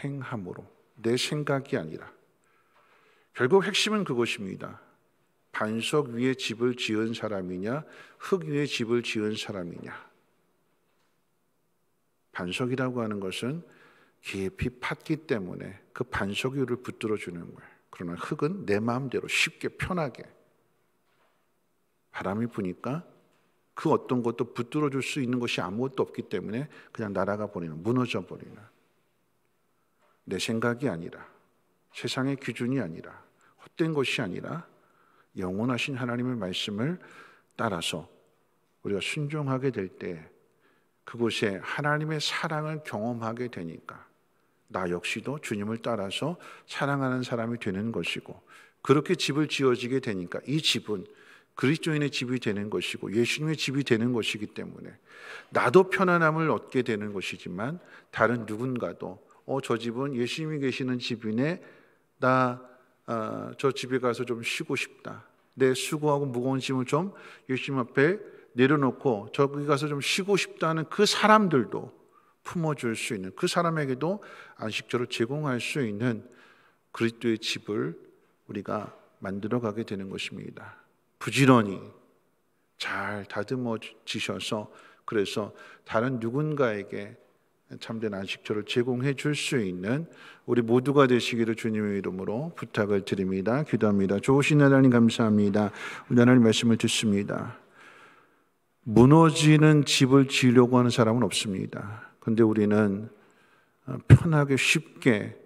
행함으로, 내 생각이 아니라. 결국 핵심은 그것입니다. 반석 위에 집을 지은 사람이냐, 흙 위에 집을 지은 사람이냐. 반석이라고 하는 것은 깊이 팠기 때문에 그 반석 위를 붙들어 주는 거예요. 그러나 흙은 내 마음대로 쉽게 편하게, 바람이 부니까 그 어떤 것도 붙들어 줄 수 있는 것이 아무것도 없기 때문에 그냥 날아가 버리는, 무너져 버리는, 내 생각이 아니라, 세상의 기준이 아니라, 헛된 것이 아니라 영원하신 하나님의 말씀을 따라서 우리가 순종하게 될 때 그곳에 하나님의 사랑을 경험하게 되니까 나 역시도 주님을 따라서 사랑하는 사람이 되는 것이고, 그렇게 집을 지어지게 되니까 이 집은 그리스도인의 집이 되는 것이고 예수님의 집이 되는 것이기 때문에 나도 편안함을 얻게 되는 것이지만 다른 누군가도 저 집은 예수님이 계시는 집이네, 저 집에 가서 좀 쉬고 싶다, 내 수고하고 무거운 짐을 좀 예수님 앞에 내려놓고 저기 가서 좀 쉬고 싶다는 그 사람들도 품어줄 수 있는, 그 사람에게도 안식처를 제공할 수 있는 그리스도의 집을 우리가 만들어가게 되는 것입니다. 부지런히 잘 다듬어지셔서 그래서 다른 누군가에게 참된 안식처를 제공해 줄 수 있는 우리 모두가 되시기를 주님의 이름으로 부탁을 드립니다. 기도합니다. 좋으신 하나님 감사합니다. 우리 하나님 말씀을 듣습니다. 무너지는 집을 지으려고 하는 사람은 없습니다. 그런데 우리는 편하게 쉽게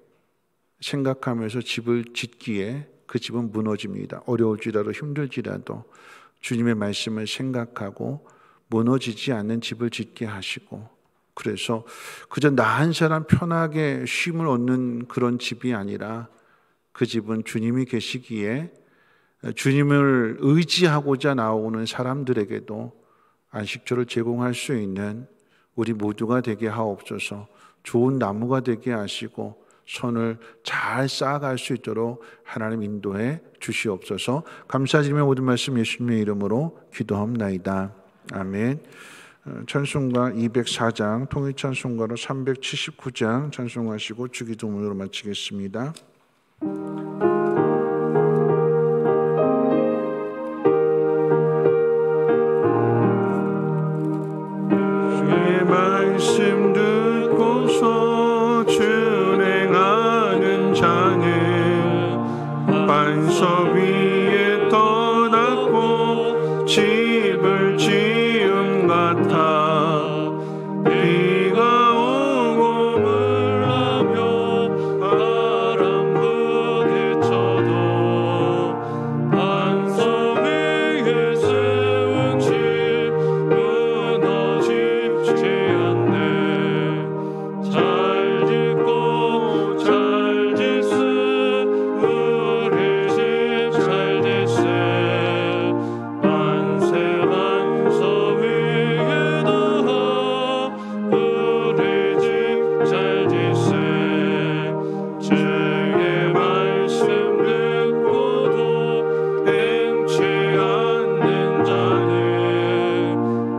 생각하면서 집을 짓기에 그 집은 무너집니다. 어려울지라도 힘들지라도 주님의 말씀을 생각하고 무너지지 않는 집을 짓게 하시고, 그래서 그저 나 한 사람 편하게 쉼을 얻는 그런 집이 아니라 그 집은 주님이 계시기에 주님을 의지하고자 나오는 사람들에게도 안식처를 제공할 수 있는 우리 모두가 되게 하옵소서. 좋은 나무가 되게 하시고 선을 잘 쌓아갈 수 있도록 하나님 인도해 주시옵소서. 감사드리며 모든 말씀 예수님의 이름으로 기도합나이다. 아멘. 찬송가 204장, 통일찬송가로 379장 찬송하시고 주기도문으로 마치겠습니다. 주의 말씀 듣고서 준행하는 자는 반석 위에 떠났고 집을 지음 같아. 비가 오고 물나며 바람 부딪혀도 반석 위에 세운 집 무너지지 않네. 잘 짓고 잘 짓세 우리 집 잘 짓세. 만세 반석 위에 닿아 우리 집 잘 짓세. 주의 말씀 듣고도 행치 않는 자는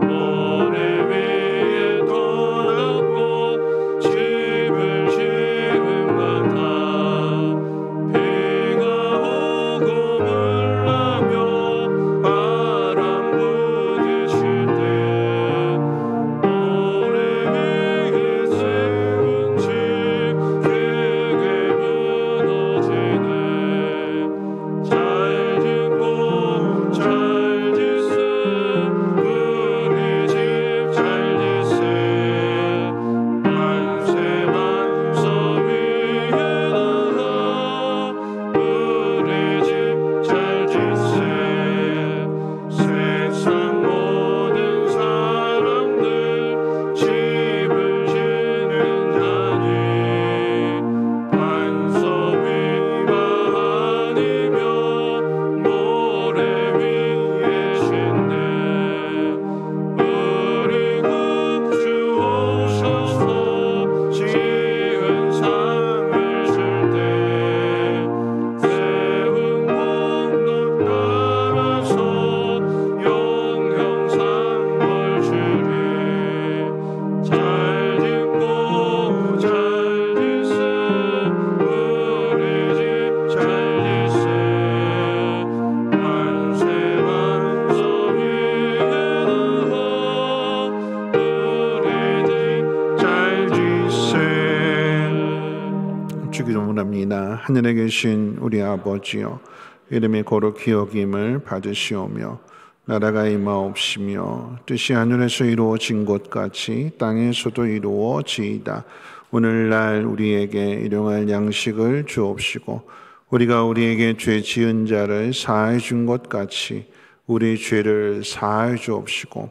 모래 위에 떠났고 집을 지은 같아. 비가 오고 물나며 바람 부딪힐 때 모래 위에 세운 집 크게 무너지네. 잘 짓고 잘 짓세 우리 집 잘 짓세. 만세 반석 위에 닿아 우리 집 잘 짓세. 세상 모든 사람들 집을 지는 자니 반석 위가 아니면 모래 위에 신네. 우리 구주 오셔서 지은 상을 줄 때 세운 공덕 따라서 영영상을 주리. 잘 짓고 잘 짓세 우리 집 잘 짓세. 만세 반석 위에 닿아 우리 집 잘 짓세. 주기도문합니다. 하늘에 계신 우리 아버지여, 이름이 거룩히 여김을 받으시오며 나라가 임하옵시며 뜻이 하늘에서 이루어진 것 같이 땅에서도 이루어지이다. 오늘날 우리에게 일용할 양식을 주옵시고 우리가 우리에게 죄 지은 자를 사하여 준 것 같이 우리 죄를 사하여 주옵시고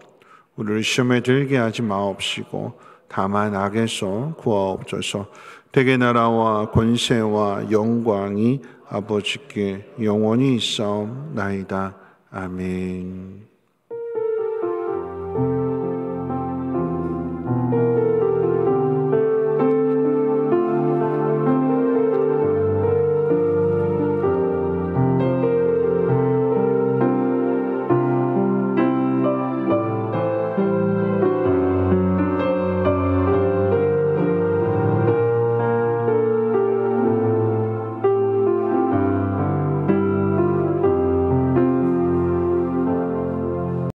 우리를 시험에 들게 하지 마옵시고 다만 악에서 구하옵소서. 대개 나라와 권세와 영광이 아버지께 영원히 있사옵나이다. 아멘.